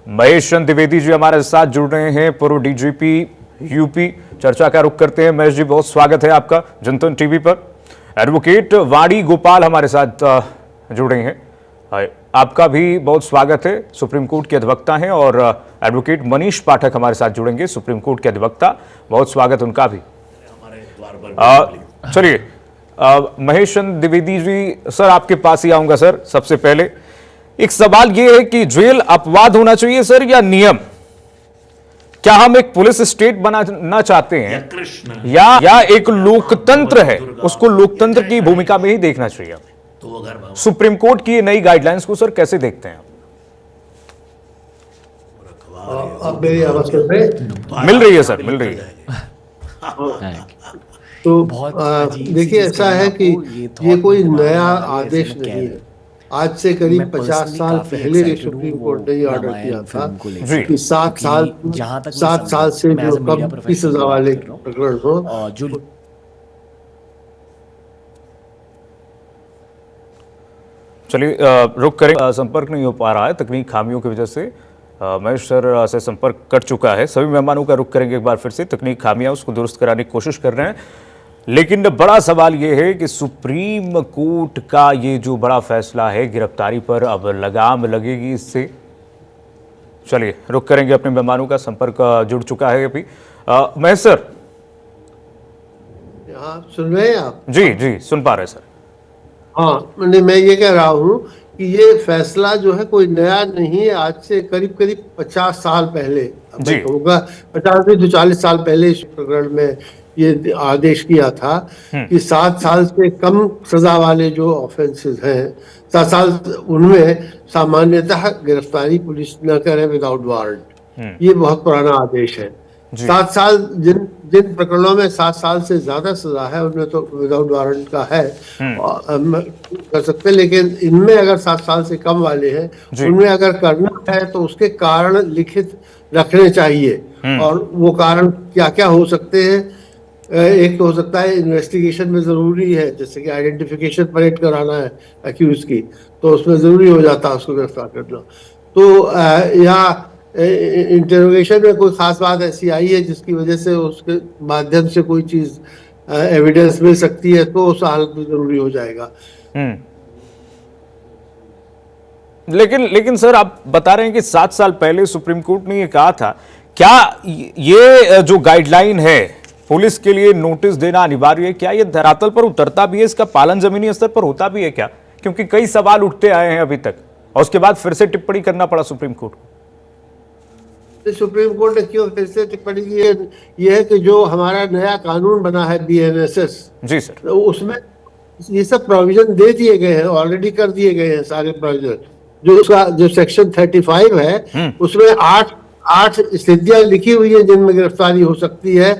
महेश चंद्र द्विवेदी जी हमारे साथ जुड़ रहे हैं, पूर्व डीजीपी यूपी। चर्चा का रुख करते हैं। महेश जी, बहुत स्वागत है आपका जनतन टीवी पर। एडवोकेट वाणी गोपाल हमारे साथ जुड़ रहे हैं, आपका भी बहुत स्वागत है। सुप्रीम कोर्ट के अधिवक्ता हैं। और एडवोकेट मनीष पाठक हमारे साथ जुड़ेंगे, सुप्रीम कोर्ट के अधिवक्ता, बहुत स्वागत उनका भी। चलिए महेश चंद्र द्विवेदी जी, सर आपके पास ही आऊंगा। सर सबसे पहले एक सवाल यह है कि जेल अपवाद होना चाहिए सर या नियम? क्या हम एक पुलिस स्टेट बनाना चाहते हैं या एक लोकतंत्र है, उसको लोकतंत्र की भूमिका में ही देखना चाहिए? तो सुप्रीम कोर्ट की नई गाइडलाइंस को सर कैसे देखते हैं आप? मेरी आवाज मिल रही है सर, मिल रही है। तो देखिए, ऐसा है कि ये कोई नया आदेश नहीं है। आज से करीब 50 साल पहले सुप्रीम कोर्ट ने ये ऑर्डर किया था कि 7 साल से जो कम की सजा वाले प्रकरण हो जो। चलिए रुक करें, संपर्क नहीं हो पा रहा है तकनीक खामियों की वजह से। महेश सर से संपर्क कट चुका है। सभी मेहमानों का रुक करेंगे एक बार फिर से। तकनीक खामियां उसको दुरुस्त कराने की कोशिश कर रहे हैं, लेकिन बड़ा सवाल यह है कि सुप्रीम कोर्ट का ये जो बड़ा फैसला है गिरफ्तारी पर, अब लगाम लगेगी इससे? चलिए रुक करेंगे अपने मेहमानों का। संपर्क जुड़ चुका है अभी। महेश सर, सुन रहे हैं आप? जी जी सुन पा रहे हैं सर। हाँ, मैं ये कह रहा हूँ कि ये फैसला जो है कोई नया नहीं है। आज से करीब 50 साल पहले, होगा 50 से 40 साल पहले इस प्रकरण में ये आदेश किया था कि 7 साल से कम सजा वाले जो ऑफेंसेस हैं, 7 साल, उनमें सामान्यतः गिरफ्तारी पुलिस न करे विदाउट वारंट। ये बहुत पुराना आदेश है। 7 साल, जिन प्रकरणों में 7 साल से ज्यादा सजा है उनमें तो विदाउट वारंट का है, कर सकते। लेकिन इनमें अगर 7 साल से कम वाले हैं, उनमें अगर करना है तो उसके कारण लिखित रखने चाहिए। और वो कारण क्या क्या हो सकते हैं? एक तो हो सकता है इन्वेस्टिगेशन में जरूरी है, जैसे कि आइडेंटिफिकेशन परेड कराना है अक्यूज की, तो उसमें जरूरी हो जाता है उसको गिरफ्तार करना। तो या इंटरोगेशन में कोई खास बात ऐसी आई है जिसकी वजह से उसके माध्यम से कोई चीज एविडेंस मिल सकती है, तो उस हालत में जरूरी हो जाएगा। लेकिन सर आप बता रहे हैं कि 7 साल पहले सुप्रीम कोर्ट ने ये कहा था। क्या ये जो गाइडलाइन है पुलिस के लिए नोटिस देना अनिवार्य है? क्या ये धरातल पर उतरता भी है? इसका पालन जमीनी स्तर पर होता भी है क्या? क्योंकि कई सवाल उठते आए हैं अभी तक, और उसके बाद फिर से टिप्पणी करना पड़ा सुप्रीम कोर्ट को। सुप्रीम कोर्ट ने क्यों फिर से टिप्पणी की है? यह है कि जो हमारा नया कानून बना है BNSS, जी सर, तो उसमें ये सब प्रोविजन दे दिए गए हैं, ऑलरेडी कर दिए गए हैं सारे प्रोविजन। जो उसका जो सेक्शन 35 है उसमें 8 स्थितियां लिखी हुई है जिनमें गिरफ्तारी हो सकती है।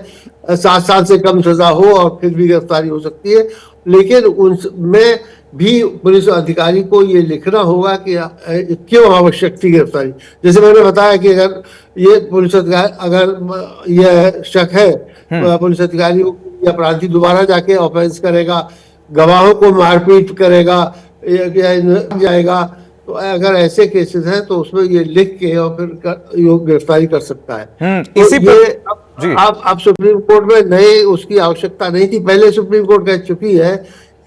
7 साल से कम सजा हो और फिर भी गिरफ्तारी हो सकती है। लेकिन उनमें भी पुलिस अधिकारी को ये लिखना होगा कि क्यों आवश्यक थी गिरफ्तारी। जैसे मैंने बताया कि अगर ये पुलिस अधिकारी, अगर यह शक है पुलिस अधिकारी को, अपराधी दोबारा जाके ऑफेंस करेगा, गवाहों को मारपीट करेगा या जाएगा, तो अगर ऐसे केसेस हैं तो उसमें ये लिख के और फिर गिरफ्तारी कर सकता है। इसी पर अब सुप्रीम कोर्ट में नए उसकी आवश्यकता नहीं थी। पहले सुप्रीम कोर्ट कह चुकी है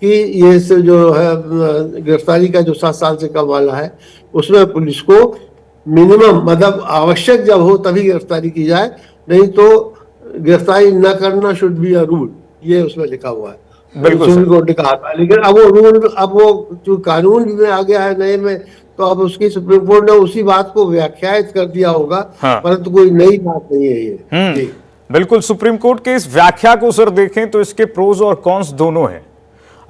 कि ये जो है गिरफ्तारी का जो 7 साल से कम वाला है, उसमें पुलिस को मिनिमम, मतलब आवश्यक जब हो तभी गिरफ्तारी की जाए, नहीं तो गिरफ्तारी न करना शुड बी अ रूल, ये उसमें लिखा हुआ है। सुप्रीम कोर्ट ने कहा था। लेकिन अब वो रूल, अब वो जो कानून में आ गया है नए में, तो अब उसकी सुप्रीम कोर्ट ने उसी बात को व्याख्यायित कर दिया होगा। परंतु कोई नई बात नहीं है ये। बिल्कुल, सुप्रीम कोर्ट के इस व्याख्या को सर देखें तो इसके प्रोज और कॉन्स दोनों हैं।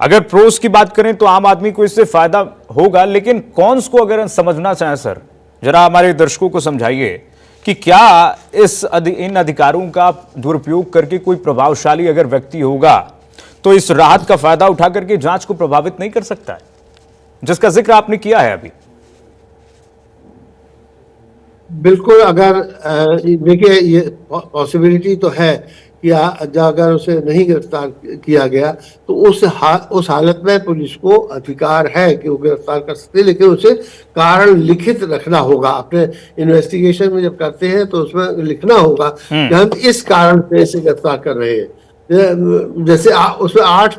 अगर प्रोज की बात करें तो आम आदमी को इससे फायदा होगा, लेकिन कॉन्स को अगर समझना चाहें सर, जरा हमारे दर्शकों को समझाइए कि क्या इन अधिकारों का दुरुपयोग करके कोई प्रभावशाली अगर व्यक्ति होगा तो इस राहत का फायदा उठा करके जांच को प्रभावित नहीं कर सकता है, जिसका जिक्र आपने किया है अभी? बिल्कुल, अगर देखिए ये पॉसिबिलिटी तो है कि अगर उसे नहीं गिरफ्तार किया गया तो उस हालत में पुलिस को अधिकार है कि वो गिरफ्तार कर सकते हैं, लेकिन उसे कारण लिखित रखना होगा। अपने इन्वेस्टिगेशन में जब करते हैं तो उसमें लिखना होगा कि हम इस कारण से इसे गिरफ्तार कर रहे हैं। जैसे उसमें 8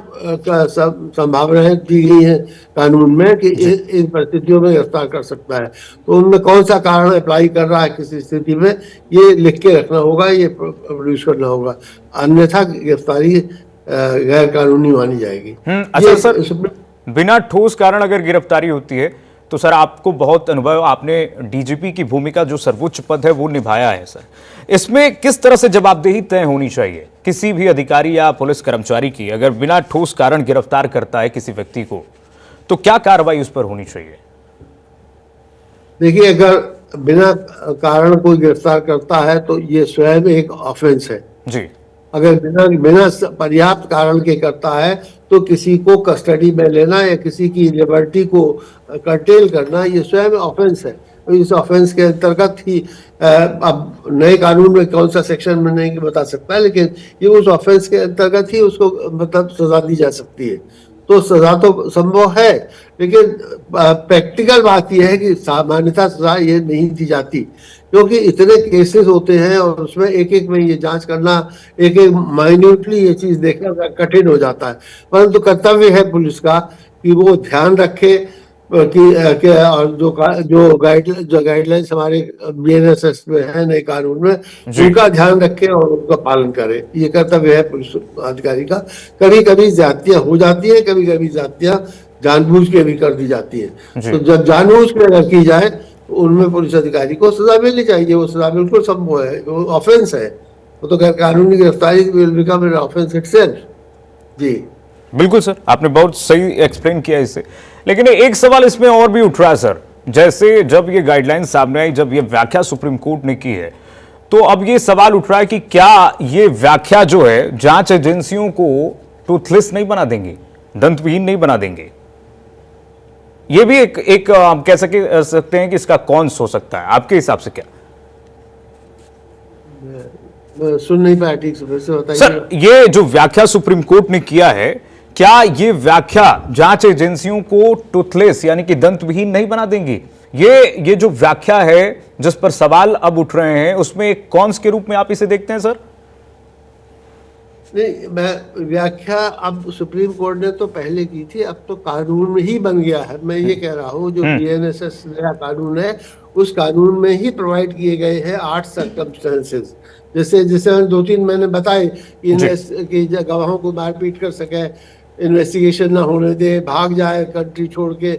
संभावनाएं दी गई हैं कानून में कि इन परिस्थितियों में गिरफ्तार कर सकता है, तो उनमें कौन सा कारण अप्लाई कर रहा है किसी स्थिति में, ये लिख के रखना होगा, ये प्रोड्यूस करना होगा, अन्यथा गिरफ्तारी गैर कानूनी मानी जाएगी। अच्छा सर, बिना ठोस कारण अगर गिरफ्तारी होती है तो सर आपको बहुत अनुभव, आपने डीजीपी की भूमिका जो सर्वोच्च पद है वो निभाया है सर, इसमें किस तरह से जवाबदेही तय होनी चाहिए किसी भी अधिकारी या पुलिस कर्मचारी की? अगर बिना ठोस कारण गिरफ्तार करता है किसी व्यक्ति को तो क्या कार्रवाई उस पर होनी चाहिए? देखिए, अगर बिना कारण कोई गिरफ्तार करता है तो ये स्वयं एक ऑफेंस है जी। अगर बिना पर्याप्त कारण के करता है तो किसी को कस्टडी में लेना या किसी की लिबर्टी को कर्टेल करना, ये स्वयं ऑफेंस है। इस ऑफेंस के अंतर्गत ही अब नए कानून में कौन सा सेक्शन में नहीं बता सकता है, लेकिन ये उस ऑफेंस के अंतर्गत ही उसको मतलब सजा दी जा सकती है। तो सजा तो संभव है, लेकिन प्रैक्टिकल बात यह है कि सामान्यतः सजा ये नहीं दी जाती, क्योंकि इतने केसेस होते हैं और उसमें एक एक में ये जांच करना, एक एक माइन्यूटली ये चीज देखना कठिन हो जाता है। परंतु कर्तव्य है पुलिस का कि वो ध्यान रखे कि और जो गाइडलाइंस हमारे बीएनएसएस में है नए कानून में, उनका ध्यान रखे और उनका पालन करे। ये कर्तव्य है पुलिस अधिकारी का। कभी कभी ज्यादतियां हो जाती है, कभी कभी ज्यादतियां जानबूझ के भी कर दी जाती है, तो जब जानबूझ के अगर की जाए तो उनमें पुलिस अधिकारी को सजा मिलनी चाहिए। वो सजा बिल्कुल संभव है, वो ऑफेंस है, वो तो गैर कानूनी गिरफ्तारी will become an offence itself. जी बिल्कुल सर, आपने बहुत सही एक्सप्लेन किया इसे, लेकिन एक सवाल इसमें और भी उठ रहा है सर। जैसे जब ये गाइडलाइन सामने आई, जब ये व्याख्या सुप्रीम कोर्ट ने की है, तो अब ये सवाल उठ रहा है कि क्या ये व्याख्या जो है जांच एजेंसियों को टूथलेस नहीं बना देंगे, दंतविहीन नहीं बना देंगे? ये भी एक हम कह सकते हैं कि इसका कॉन्स हो सकता है, आपके हिसाब से क्या? सुन नहीं पाया ठीक से, फिर से बताइए सर। ये जो व्याख्या सुप्रीम कोर्ट ने किया है, क्या ये व्याख्या जांच एजेंसियों को टूथलेस यानी कि दंतविहीन नहीं बना देंगी? ये जो व्याख्या है जिस पर सवाल अब उठ रहे हैं, उसमें एक कॉन्स के रूप में आप इसे देखते हैं सर? नहीं, मैं व्याख्या अब सुप्रीम कोर्ट ने तो पहले की थी, अब तो कानून में ही बन गया है। मैं ये कह रहा हूँ जो बीएनएसएस नया कानून है, उस कानून में ही प्रोवाइड किए गए हैं 8 सर्कमस्टेंसेस। जैसे 2-3 मैंने बताए कि गवाहों को मारपीट कर सके, इन्वेस्टिगेशन ना होने दे, भाग जाए कंट्री छोड़ के,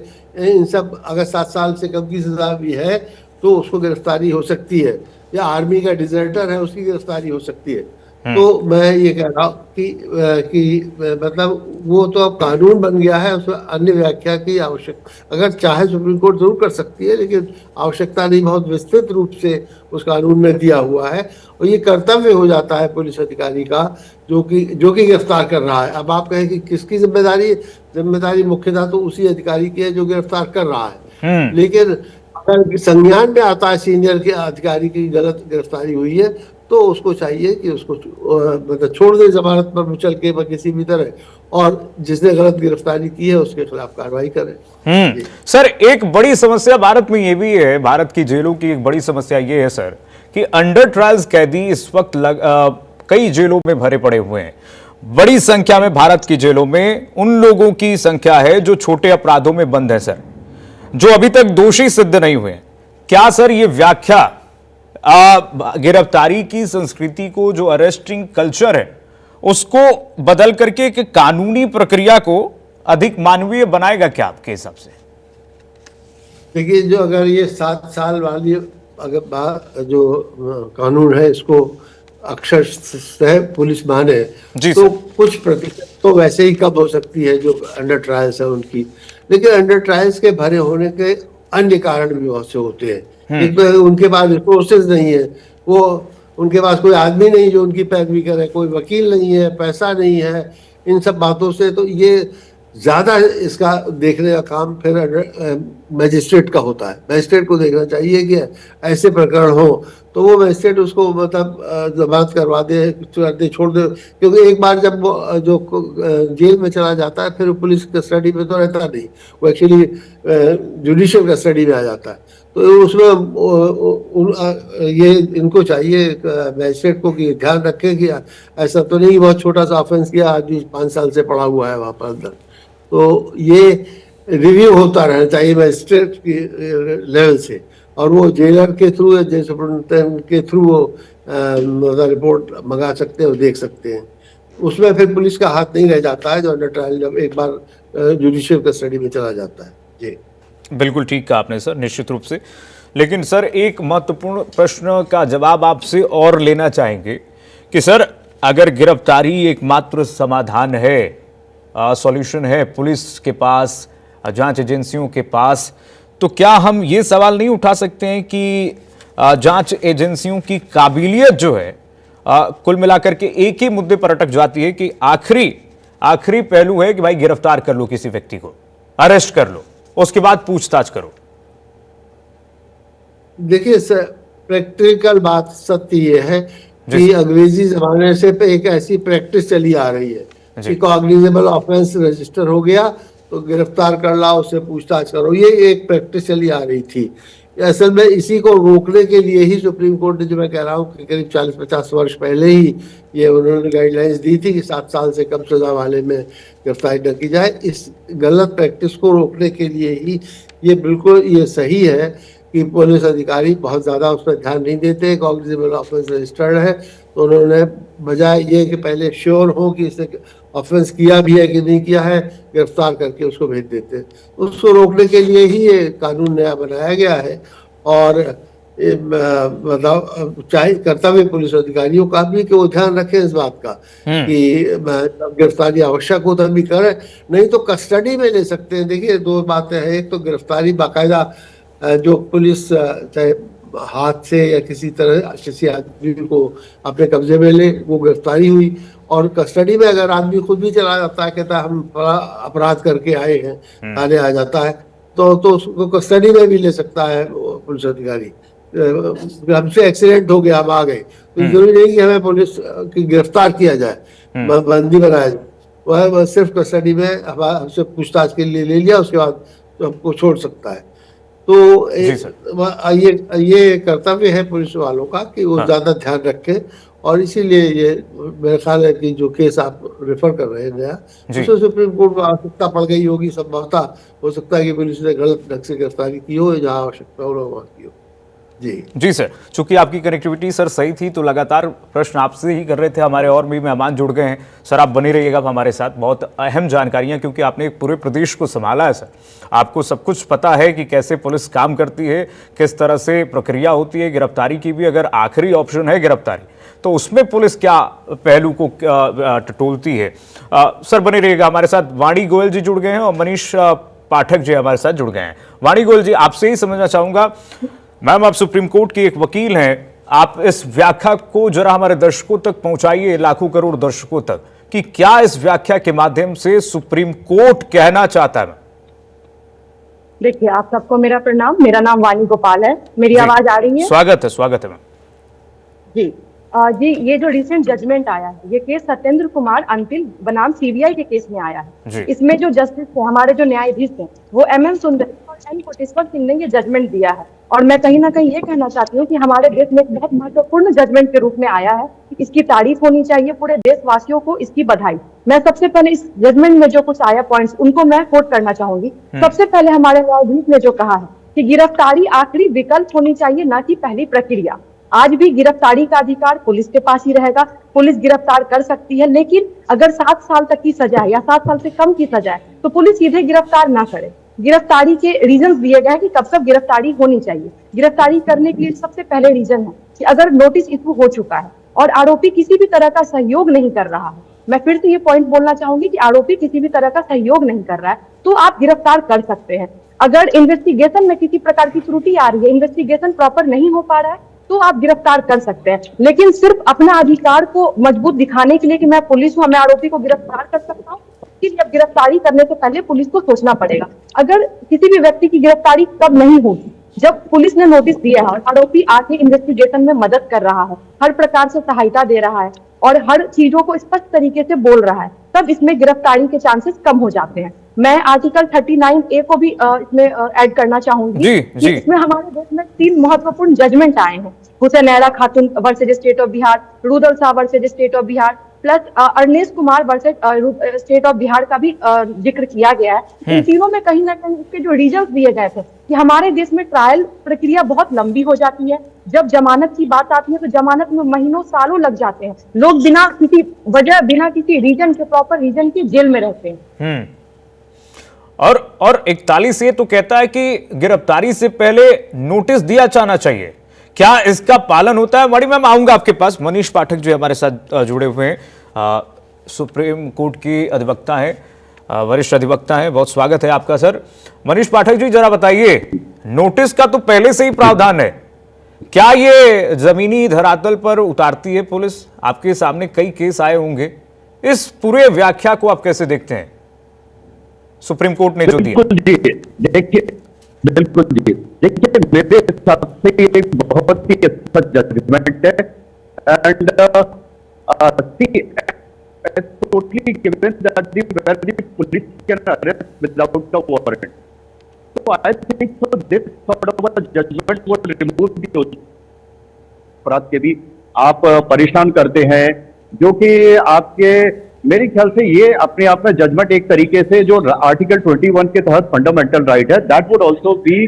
इन सब अगर 7 साल से कम की सजा भी है तो उसको गिरफ्तारी हो सकती है, या आर्मी का डिजर्टर है उसकी गिरफ्तारी हो सकती है। तो मैं ये कह रहा हूँ कि मतलब वो तो अब कानून बन गया है, उसमें अन्य व्याख्या की अगर चाहे सुप्रीम कोर्ट जरूर कर सकती है, लेकिन आवश्यकता नहीं, बहुत विस्तृत रूप से उस कानून में दिया हुआ है। और ये कर्तव्य हो जाता है पुलिस अधिकारी का जो कि गिरफ्तार कर रहा है। अब आप कहें कि किसकी जिम्मेदारी मुख्यतः तो उसी अधिकारी की है जो गिरफ्तार कर रहा है, लेकिन अगर संज्ञान में आता है सीनियर के अधिकारी की गलत गिरफ्तारी हुई है तो उसको चाहिए कि उसको मतलब छोड़ दे जमानत पर चल के किसी भी तरह, और जिसने गलत गिरफ्तारी की है उसके खिलाफ कार्रवाई करे। सर, एक बड़ी समस्या भारत में ये भी है, भारत की जेलों की एक बड़ी समस्या ये है सर कि अंडर ट्रायल्स कैदी इस वक्त कई जेलों में भरे पड़े हुए हैं। बड़ी संख्या में भारत की जेलों में उन लोगों की संख्या है जो छोटे अपराधों में बंद है सर, जो अभी तक दोषी सिद्ध नहीं हुए। क्या सर ये व्याख्या गिरफ्तारी की संस्कृति को, जो अरेस्टिंग कल्चर है, उसको बदल करके एक कानूनी प्रक्रिया को अधिक मानवीय बनाएगा क्या आपके हिसाब से? देखिए, जो अगर ये 7 साल वाली अगर जो कानून है इसको अक्षरशः पुलिस माने तो कुछ प्रतिशत तो वैसे ही कम हो सकती है जो अंडर ट्रायल्स है उनकी, लेकिन अंडर ट्रायल्स के भरे होने के अन्य कारण भी बहुत से होते हैं। एक तो उनके पास रिसोर्सेज नहीं है, वो उनके पास कोई आदमी नहीं जो उनकी पैरवी करे, कोई वकील नहीं है, पैसा नहीं है, इन सब बातों से तो ये ज्यादा इसका देखने का काम फिर मजिस्ट्रेट का होता है। मजिस्ट्रेट को देखना चाहिए कि ऐसे प्रकरण हो तो वो मजिस्ट्रेट उसको मतलब जमानत करवा दे, छोड़ दे, क्योंकि एक बार जब वो जो जेल में चला जाता है फिर पुलिस कस्टडी में तो रहता नहीं, वो एक्चुअली जुडिशियल कस्टडी में आ जाता है। तो उसमें ये इनको चाहिए मजिस्ट्रेट को कि ध्यान रखें कि ऐसा तो नहीं बहुत छोटा सा ऑफेंस किया, आदमी 5 साल से पड़ा हुआ है वहां पर अंदर। तो ये रिव्यू होता रहना चाहिए मजिस्ट्रेट की लेवल से, और वो जेलर के थ्रू या जेल सुपरिटेंडेंट के थ्रू वो रिपोर्ट मंगा सकते हैं और देख सकते हैं। उसमें फिर पुलिस का हाथ नहीं रह जाता है जो अंडर ट्रायल जब एक बार जुडिशियल कस्टडी में चला जाता है। जी बिल्कुल ठीक कहा आपने सर, निश्चित रूप से। लेकिन सर एक महत्वपूर्ण प्रश्न का जवाब आपसे और लेना चाहेंगे कि सर अगर गिरफ्तारी एकमात्र समाधान है, सॉल्यूशन है पुलिस के पास, जांच एजेंसियों के पास, तो क्या हम ये सवाल नहीं उठा सकते हैं कि जांच एजेंसियों की काबिलियत जो है कुल मिलाकर के एक ही मुद्दे पर अटक जाती है कि आखिरी पहलू है कि भाई गिरफ्तार कर लो किसी व्यक्ति को, अरेस्ट कर लो, उसके बाद पूछताछ करो। देखिए सर, प्रैक्टिकल बात सत्य ये है कि अंग्रेजी जमाने से एक ऐसी प्रैक्टिस चली आ रही है कि कॉग्निजेबल ऑफेंस रजिस्टर हो गया तो गिरफ्तार कर लाओ, उससे पूछताछ करो, ये एक प्रैक्टिस चली आ रही थी। असल में इसी को रोकने के लिए ही सुप्रीम कोर्ट ने, जो मैं कह रहा हूँ कि करीब 40-50 वर्ष पहले ही ये उन्होंने गाइडलाइंस दी थी कि 7 साल से कम सजा वाले में गिरफ्तारी न की जाए। इस गलत प्रैक्टिस को रोकने के लिए ही ये बिल्कुल ये सही है कि पुलिस अधिकारी बहुत ज़्यादा उस पर ध्यान नहीं देते। कॉग्निजेबल ऑफेंस रजिस्टर्ड है तो उन्होंने बजाय ये कि पहले श्योर हो कि इसने ऑफेंस किया भी है कि नहीं किया है, गिरफ्तार करके उसको भेज देते हैं। उसको रोकने के लिए ही ये कानून नया बनाया गया है। और मतलब चाहे कर्तव्य पुलिस अधिकारियों का भी कि वो ध्यान रखें इस बात का कि गिरफ्तारी आवश्यक हो तभी करें, नहीं तो कस्टडी में ले सकते हैं। देखिए 2 बातें हैं, एक तो गिरफ्तारी बाकायदा जो पुलिस चाहे हाथ से या किसी तरह किसी आदमी को अपने कब्जे में ले, वो गिरफ्तारी हुई। और कस्टडी में अगर आदमी खुद भी चला जाता है, कहता है हम अपराध करके आए हैं, थाने आ जाता है, तो उसको कस्टडी में भी ले सकता है पुलिस अधिकारी। हमसे एक्सीडेंट हो गया, हम आ गए, तो जरूरी नहीं कि हमें पुलिस की गिरफ्तार किया जाए, बंदी बनाया जाए। वह सिर्फ कस्टडी में हमसे पूछताछ के लिए ले लिया, उसके बाद तो हमको छोड़ सकता है। तो ये कर्तव्य है पुलिस वालों का कि वो ज्यादा ध्यान रखें। और इसीलिए ये मेरा ख्याल है कि जो केस आप रेफर कर रहे हैं नया, उसमें सुप्रीम कोर्ट को आवश्यकता पड़ गई होगी। संभवतः हो सकता है कि पुलिस ने गलत ढंग से गिरफ्तारी की हो, जहाँ आवश्यकता हो वहाँ की हो। जी सर, चूंकि आपकी कनेक्टिविटी सर सही थी तो लगातार प्रश्न आपसे ही कर रहे थे, हमारे और भी मेहमान जुड़ गए हैं। सर आप बने रहिएगा हमारे साथ, बहुत अहम जानकारियां, क्योंकि आपने पूरे प्रदेश को संभाला है सर, आपको सब कुछ पता है कि कैसे पुलिस काम करती है, किस तरह से प्रक्रिया होती है गिरफ्तारी की भी। अगर आखिरी ऑप्शन है गिरफ्तारी तो उसमें पुलिस क्या पहलू को टटोलती है। सर बने रहिएगा हमारे साथ। वाणी गोयल जी जुड़ गए हैं और मनीष पाठक जी हमारे साथ जुड़ गए हैं। वाणी गोयल जी, आपसे ही समझना चाहूंगा, मैम आप सुप्रीम कोर्ट की एक वकील हैं, आप इस व्याख्या को जरा हमारे दर्शकों तक पहुंचाइए, लाखों करोड़ दर्शकों तक, कि क्या इस व्याख्या के माध्यम से सुप्रीम कोर्ट कहना चाहता है। देखिए, आप सबको मेरा प्रणाम। मेरा नाम वाणी गोपाल है। मेरी आवाज आ रही है? स्वागत है मैम। जी, ये जो रिसेंट जजमेंट आया है, ये केस सत्येंद्र कुमार अंतिल बनाम सीबीआई के केस में आया है। इसमें जो जस्टिस थे, हमारे जो न्यायाधीश थे, वो MM सुंदर और N कोटेश्वर सिंह ने ये जजमेंट दिया है। और मैं कहीं ना कहीं ये कहना चाहती हूँ कि हमारे देश में एक बहुत महत्वपूर्ण जजमेंट के रूप में आया है। इसकी तारीफ होनी चाहिए, पूरे देशवासियों को इसकी बधाई। मैं सबसे पहले इस जजमेंट में जो कुछ आया पॉइंट्स, उनको मैं कोट करना चाहूंगी। सबसे पहले हमारे न्यायाधीश ने जो कहा है कि गिरफ्तारी आखिरी विकल्प होनी चाहिए, ना कि पहली प्रक्रिया। आज भी गिरफ्तारी का अधिकार पुलिस के पास ही रहेगा। पुलिस गिरफ्तार कर सकती है, लेकिन अगर 7 साल तक की सजा है या 7 साल से कम की सजा है तो पुलिस सीधे गिरफ्तार ना करे। गिरफ्तारी के रीजन दिए गए हैं कि कब कब गिरफ्तारी होनी चाहिए। गिरफ्तारी करने के लिए सबसे पहले रीजन है कि अगर नोटिस इशू हो चुका है और आरोपी किसी भी तरह का सहयोग नहीं कर रहा है। मैं फिर से ये पॉइंट बोलना चाहूंगी कि आरोपी किसी भी तरह का सहयोग नहीं कर रहा है तो आप गिरफ्तार कर सकते हैं। अगर इन्वेस्टिगेशन में किसी प्रकार की त्रुटि आ रही है, इन्वेस्टिगेशन प्रॉपर नहीं हो पा रहा है, तो आप गिरफ्तार कर सकते हैं। लेकिन सिर्फ अपना अधिकार को मजबूत दिखाने के लिए कि मैं पुलिस हूं, मैं आरोपी को गिरफ्तार कर सकता हूं, इसके लिए अब गिरफ्तारी करने से पहले पुलिस को सोचना पड़ेगा। अगर किसी भी व्यक्ति की गिरफ्तारी कब नहीं होगी, जब पुलिस ने नोटिस दिया है और आरोपी आके इन्वेस्टिगेशन में मदद कर रहा है, हर प्रकार से सहायता दे रहा है और हर चीजों को स्पष्ट तरीके से बोल रहा है, तब इसमें गिरफ्तारी के चांसेस कम हो जाते हैं। मैं आर्टिकल 39A को भी इसमें ऐड करना चाहूंगी कि इसमें हमारे देश में 3 महत्वपूर्ण जजमेंट आए हैं। हुसैन खातून versus state of Bihar, Rudal Shah versus state of Bihar, plus Arnesh Kumar versus state of Bihar का भी जिक्र किया गया है। इन तीनों में कहीं ना कहीं इसके जो रीजंस दिए गए थे कि हमारे देश में ट्रायल प्रक्रिया बहुत लंबी हो जाती है। जब जमानत की बात आती है तो जमानत में महीनों सालों लग जाते हैं। लोग बिना किसी वजह, बिना किसी रीजन के, प्रॉपर रीजन के जेल में रहते हैं। और 41A तो कहता है कि गिरफ्तारी से पहले नोटिस दिया जाना चाहिए। क्या इसका पालन होता है? बड़ी मैम, आऊंगा आपके पास। मनीष पाठक जो हमारे साथ जुड़े हुए हैं, सुप्रीम कोर्ट की अधिवक्ता हैं, वरिष्ठ अधिवक्ता हैं। बहुत स्वागत है आपका सर। मनीष पाठक जी, जरा बताइए, नोटिस का तो पहले से ही प्रावधान है, क्या ये जमीनी धरातल पर उतारती है पुलिस? आपके सामने कई केस आए होंगे, इस पूरे व्याख्या को आप कैसे देखते हैं, सुप्रीम कोर्ट ने जो दिया? बिल्कुल जी, देखिए मेरे हिसाब से एक बहुत ही अच्छा जजमेंट है and totally given that the police can arrest without a warrant. So I think so this sort of a judgment would remove the अपराध के भी आप परेशान करते हैं, जो कि आपके मेरे ख्याल से ये अपने आप में जजमेंट एक तरीके से जो आर्टिकल 21 के तहत फंडामेंटल राइट है, that would also be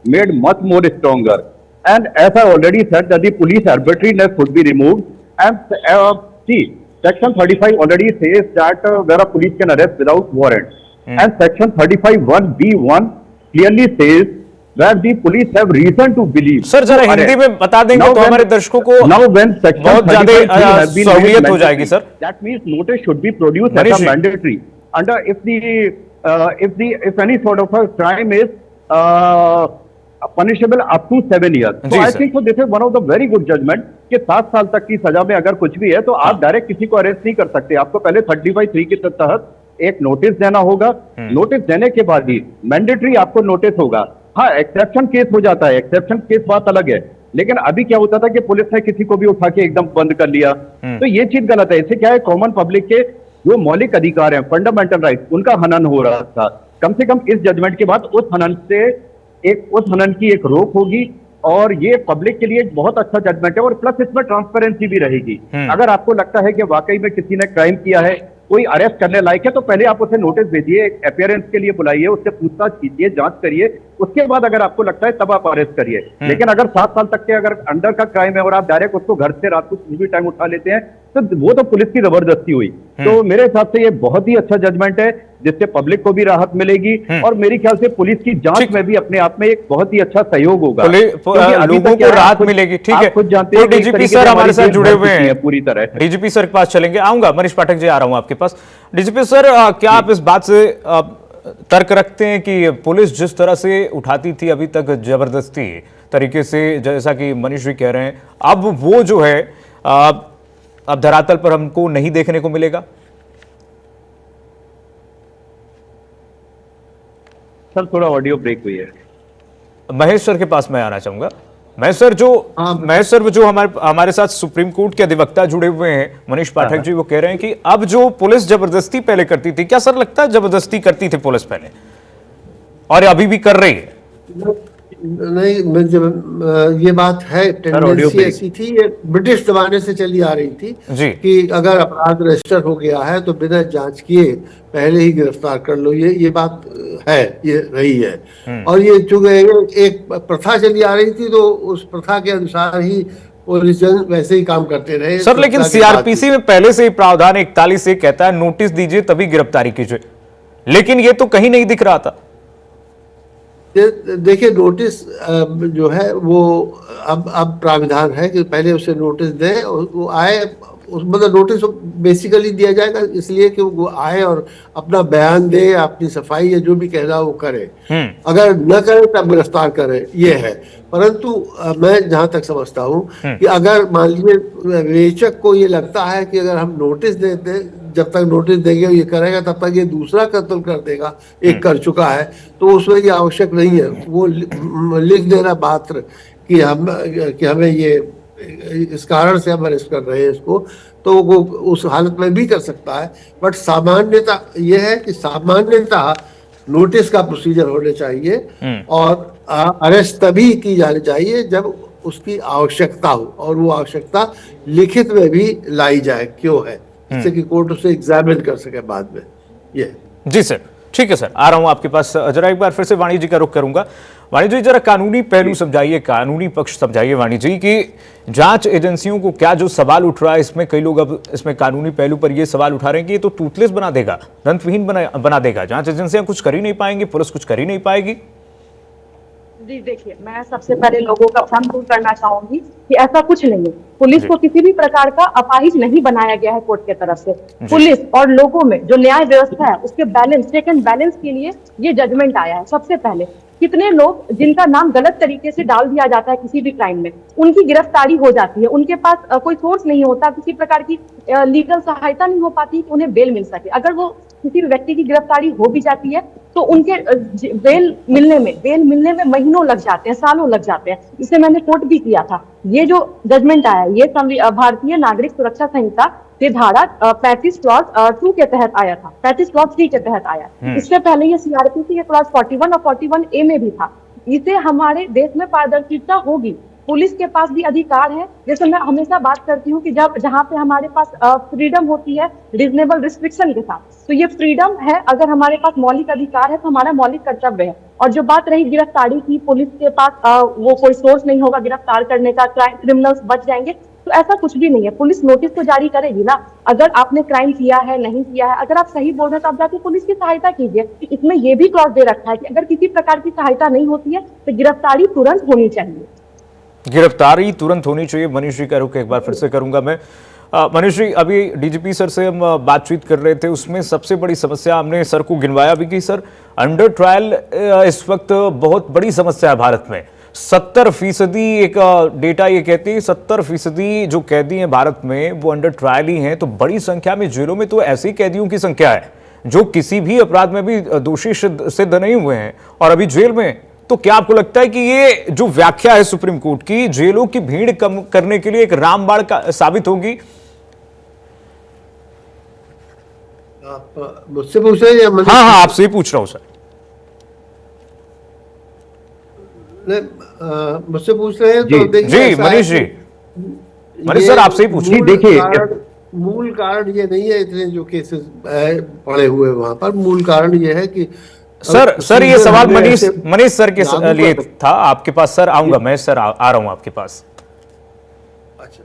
made much more stronger and as I already said that the police arbitrariness should be removed and see section 35 already says that where a police can arrest without warrant and section 35(1)(b)(1) clearly says where the police have reason to believe. Sir जरा हिंदी में बता देंगे तो हमारे दर्शकों को बहुत ज्यादा सहूलियत हो जाएगी sir. That means notice should be produced as a mandatory under if any sort of a crime is punishable up to 7 years. So I think so this is one of the very good judgment कि 7 साल तक की सजा में अगर कुछ भी है तो आप डायरेक्ट किसी को अरेस्ट नहीं कर सकते। आपको पहले 35(3) के तहत एक नोटिस देना होगा। नोटिस देने के बाद ही मैंडेटरी आपको नोटिस होगा। हाँ, एक्सेप्शन केस हो जाता है, एक्सेप्शन केस बात अलग है, लेकिन अभी क्या होता था कि पुलिस ने किसी को भी उठा के एकदम बंद कर लिया, तो ये चीज गलत है। इससे क्या है, कॉमन पब्लिक के जो मौलिक अधिकार हैं, फंडामेंटल राइट, उनका हनन हो रहा था। कम से कम इस जजमेंट के बाद उस हनन की एक रोक होगी और ये पब्लिक के लिए एक बहुत अच्छा जजमेंट है और प्लस इसमें ट्रांसपेरेंसी भी रहेगी। अगर आपको लगता है कि वाकई में किसी ने क्राइम किया है, कोई अरेस्ट करने लायक है, तो पहले आप उसे नोटिस भेजिए, एक अपीयरेंस के लिए बुलाइए, उससे पूछताछ कीजिए, जांच करिए, उसके बाद अगर आपको लगता है तब आप अरेस्ट करिए। लेकिन अगर 7 साल तक के अगर अंडर का क्राइम है और आप डायरेक्ट उसको घर से रात को किसी भी टाइम उठा लेते हैं, तो वो तो पुलिस की जबरदस्ती हुई। तो मेरे हिसाब से ये बहुत ही अच्छा जजमेंट है, जिससे पब्लिक को भी राहत मिलेगी और मेरे ख्याल से पुलिस की जांच में भी अपने आप में एक बहुत ही अच्छा सहयोग होगा, लोगों को राहत मिलेगी। ठीक है, खुद जानते हैं डीजीपी सर हमारे साथ जुड़े हुए हैं पूरी तरह। डीजीपी सर के पास चलेंगे, आऊंगा। मनीष पाठक जी, आ रहा हूं आपके पास। डीजीपी सर, क्या आप इस बात से तर्क रखते हैं कि पुलिस जिस तरह से उठाती थी अभी तक जबरदस्ती तरीके से, जैसा कि मनीष जी कह रहे हैं, अब वो जो है अब धरातल पर हमको नहीं देखने को मिलेगा? सर थोड़ा ऑडियो ब्रेक हुई है। महेश सर के पास मैं आना चाहूंगा। महेश सर जो हमारे साथ सुप्रीम कोर्ट के अधिवक्ता जुड़े हुए हैं, मनीष पाठक जी, वो कह रहे हैं कि अब जो पुलिस जबरदस्ती पहले करती थी, क्या सर लगता है जबरदस्ती करती थी पुलिस पहले और अभी भी कर रही है? नहीं, ये बात है, टेंडेंसी ऐसी थी, ये ब्रिटिश जमाने से चली आ रही थी कि अगर अपराध रजिस्टर हो गया है तो बिना जांच किए पहले ही गिरफ्तार कर लो। ये बात है, ये रही है। और ये चूंकि एक प्रथा चली आ रही थी तो उस प्रथा के अनुसार ही पुलिस वैसे ही काम करते रहे। सर लेकिन सीआरपीसी में पहले से ही प्रावधान 41 से कहता है नोटिस दीजिए तभी गिरफ्तारी कीजिए, लेकिन ये तो कहीं नहीं दिख रहा था। देखिए, नोटिस जो है वो अब प्राविधान है कि पहले उसे नोटिस दें और वो आए, मतलब नोटिस बेसिकली दिया जाएगा इसलिए कि वो आए और अपना बयान दे, अपनी सफाई या जो भी कहना वो करे। अगर न करे तब गिरफ्तार करे, ये है। परंतु मैं जहां तक समझता हूं कि अगर मान लीजिए विवेचक को ये लगता है कि अगर हम नोटिस जब तक नोटिस देंगे ये करेगा तब तक ये दूसरा कत्ल कर देगा, एक कर चुका है, तो उसमें ये आवश्यक नहीं है। वो लिख देना मात्र कि हमें ये इस कारण से हम अरेस्ट कर रहे हैं इसको, तो वो उस हालत में भी कर सकता है। बट सामान्यता ये है कि सामान्यतः नोटिस का प्रोसीजर होने चाहिए और अरेस्ट तभी की जानी चाहिए जब उसकी आवश्यकता हो, और वो आवश्यकता लिखित में भी लाई जाए क्यों है, जिससे कि कोर्ट उसे एग्जामिन कर सके बाद में। ये जी सर, ठीक है सर, आ रहा हूं आपके पास। जरा एक बार फिर से वाणी जी का रुख करूंगा। वाणी जी, जरा कानूनी पहलू समझाइए, कानूनी पक्ष समझाइए वाणी जी, कि जांच एजेंसियों को क्या जो सवाल उठ रहा है इसमें, कई लोग अब इसमें कानूनी पहलू पर ये सवाल उठा रहे हैं कि ये तो टूथलेस बना देगा, दंतविहीन बना देगा, जांच एजेंसियां कुछ कर ही नहीं पाएंगी, पुलिस कुछ कर ही नहीं पाएगी। जी देखिए, मैं सबसे पहले लोगों का भ्रम दूर करना चाहूंगी कि ऐसा कुछ नहीं है। पुलिस को किसी भी प्रकार का अपाहिज नहीं बनाया गया है कोर्ट के तरफ से। पुलिस और लोगों में जो न्याय व्यवस्था है उसके बैलेंस, चेक एंड बैलेंस के लिए ये जजमेंट आया है। सबसे पहले कितने लोग जिनका नाम गलत तरीके से डाल दिया जाता है किसी भी क्राइम में, उनकी गिरफ्तारी हो जाती है, उनके पास कोई सोर्स नहीं होता, किसी प्रकार की लीगल सहायता नहीं हो पाती कि उन्हें बेल मिल सके। अगर वो किसी भी व्यक्ति की गिरफ्तारी हो भी जाती है तो उनके बेल मिलने में महीनों लग जाते हैं, सालों लग जाते हैं। इसे मैंने कोर्ट भी किया था। ये जो जजमेंट आया ये भारतीय नागरिक सुरक्षा संहिता के धारा 35 क्लॉज 2 के तहत आया था, 35 क्लॉज 3 के तहत आया। इससे पहले ये सीआरपीसी के क्लॉज 41 और 41A में भी था। इसे हमारे देश में पारदर्शिता होगी, पुलिस के पास भी अधिकार है। जैसे मैं हमेशा बात करती हूँ कि जहाँ पे हमारे पास फ्रीडम होती है रीजनेबल रिस्ट्रिक्शन के साथ, तो ये फ्रीडम है। अगर हमारे पास मौलिक अधिकार है तो हमारा मौलिक कर्तव्य है। और जो बात रही गिरफ्तारी की, पुलिस के पास वो कोई सोर्स नहीं होगा गिरफ्तार करने का, क्रिमिनल्स बच जाएंगे, तो ऐसा कुछ भी नहीं है। पुलिस नोटिस तो जारी करेगी ना, अगर आपने क्राइम किया है, नहीं किया है, अगर आप सही बोल रहे हैं तो आप जाके पुलिस की सहायता कीजिए। इसमें यह भी क्लॉज दे रखा है कि अगर किसी प्रकार की सहायता नहीं होती है तो गिरफ्तारी तुरंत होनी चाहिए। गिरफ्तारी तुरंत होनी चाहिए। मनीष जी का रुख एक बार फिर से करूंगा मैं। मनीष जी, अभी डीजीपी सर से हम बातचीत कर रहे थे, उसमें सबसे बड़ी समस्या हमने सर को गिनवाया भी कि सर अंडर ट्रायल इस वक्त बहुत बड़ी समस्या है भारत में। 70% एक डेटा ये कहती है 70% जो कैदी हैं भारत में वो अंडर ट्रायल ही हैं। तो बड़ी संख्या में जेलों में तो ऐसे कैदियों की संख्या है जो किसी भी अपराध में भी दोषी सिद्ध नहीं हुए हैं और अभी जेल में। तो क्या आपको लगता है कि ये जो व्याख्या है सुप्रीम कोर्ट की, जेलों की भीड़ कम करने के लिए एक रामबाण साबित होगी? आप मुझसे पूछ रहे हैं या हाँ, आपसे ही पूछ रहा हूं सर। मुझसे पूछ रहे हैं तो देखिए, जी मनीष जी, मनीष सर आपसे ही पूछिए। देखिए, मूल कारण ये नहीं है इतने जो केसेस पड़े हुए वहां पर। मूल कारण ये है कि सर ये सवाल मनीष सर के लिए था, आपके पास सर आऊंगा मैं। सर आ रहा हूं आपके पास। अच्छा,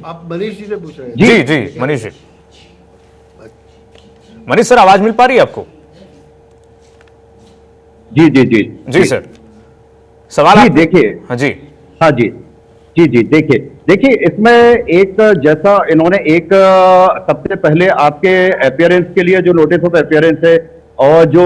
आप मनीष जी से पूछ रहे हैं? जी मनीष जी। मनीष सर, आवाज मिल पा रही है आपको? जी सर, सवाल देखिए। हाँ जी, देखिए इसमें एक जैसा इन्होंने एक सबसे पहले आपके अपियरेंस के लिए जो नोटिस ऑफ अपियरेंस है और जो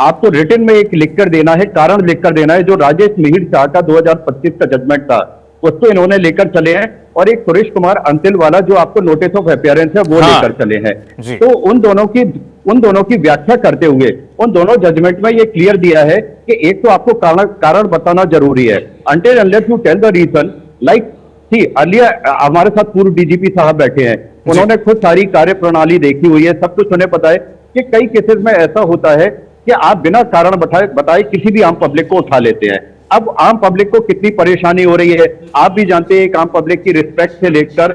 आपको रिटन में एक लिखकर देना है, कारण लिखकर देना है, जो राजेश मिहिर शाह का 2025 का जजमेंट था उसको इन्होंने लेकर चले हैं, और एक सुरेश कुमार अंतिल वाला जो आपको नोटिस ऑफ अपियरेंस है वो लेकर चले हैं। तो उन दोनों की व्याख्या करते हुए उन दोनों जजमेंट में ये क्लियर दिया है कि एक तो आपको कारण बताना जरूरी है, until unless you tell the reason. Like earlier हमारे साथ पूर्व डीजीपी साहब बैठे हैं, उन्होंने खुद सारी कार्य प्रणाली देखी हुई है, सब कुछ उन्हें पता है कि कई केसेस में ऐसा होता है कि आप बिना कारण बताए किसी भी आम पब्लिक को उठा लेते हैं। अब आम पब्लिक को कितनी परेशानी हो रही है आप भी जानते हैं। आम पब्लिक की रिस्पेक्ट से लेकर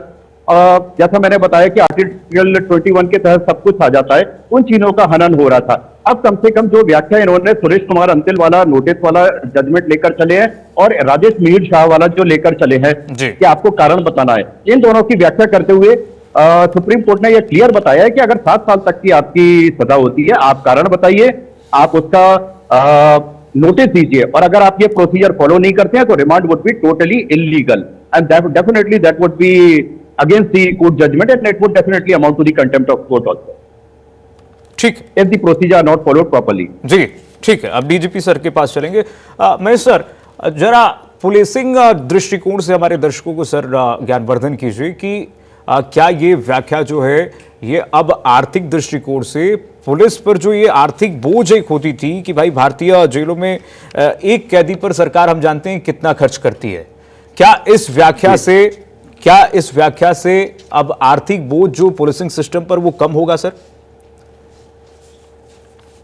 जैसा मैंने बताया कि आर्टिकल 21 के तहत सब कुछ आ जाता है, उन चीजों का हनन हो रहा था। अब कम से कम जो व्याख्या इन्होंने सुरेश कुमार अंतिल वाला नोटिस वाला जजमेंट लेकर चले हैं और राजेश मिहिर शाह वाला जो लेकर चले हैं कि आपको कारण बताना है, इन दोनों की व्याख्या करते हुए सुप्रीम कोर्ट ने यह क्लियर बताया है कि अगर 7 साल तक की आपकी सजा होती है, आप कारण बताइए, आप उसका नोटिस दीजिए, और अगर आप ये प्रोसीजर फॉलो नहीं करते हैं तो remand would be totally illegal and definitely that would be against the court judgement and it would definitely amount to the contempt of court also. ठीक, if the procedure are not followed properly. जी ठीक है, अब DGP sir के पास चलेंगे। Mahesh sir, जरा policing दृष्टिकोण से हमारे दर्शकों को सर ज्ञानवर्धन कीजिए कि क्या ये व्याख्या जो है ये अब आर्थिक दृष्टिकोण से पुलिस पर जो ये आर्थिक बोझ एक होती थी कि भाई भारतीय जेलों में एक कैदी पर सरकार हम जानते हैं कितना खर्च करती है, क्या इस व्याख्या से अब आर्थिक बोझ जो पुलिसिंग सिस्टम पर वो कम होगा सर?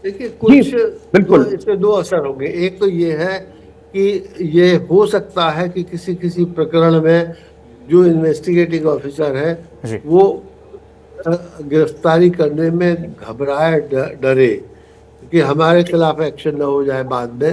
देखिए, कुछ बिल्कुल इसके दो असर होंगे। एक तो ये है कि ये हो सकता है कि किसी किसी प्रकरण में जो इन्वेस्टिगेटिंग ऑफिसर है वो गिरफ्तारी करने में घबराए, डरे कि हमारे खिलाफ एक्शन न हो जाए बाद में।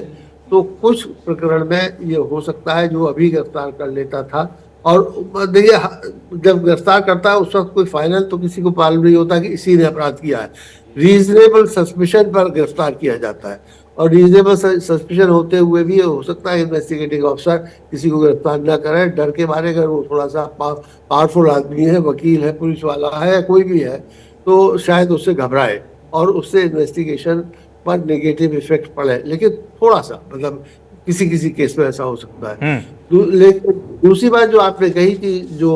तो कुछ प्रकरण में ये हो सकता है जो अभी गिरफ्तार कर लेता था, और देखिए जब गिरफ्तार करता है उस वक्त कोई फाइनल तो किसी को मालूम नहीं होता कि इसी ने अपराध किया है। रीजनेबल सस्पिशन पर गिरफ्तार किया जाता है, और रीजनेबल सस्पिशन होते हुए भी हो सकता है इन्वेस्टिगेटिंग ऑफिसर किसी को गिरफ्तार न करे, डर के मारे। अगर वो थोड़ा सा पावरफुल आदमी है, वकील है, पुलिस वाला है, कोई भी है, तो शायद उससे घबराए और उससे इन्वेस्टिगेशन पर नेगेटिव इफेक्ट पड़े। लेकिन थोड़ा सा मतलब किसी किसी केस में ऐसा हो सकता है। लेकिन दूसरी बात जो आपने कही कि जो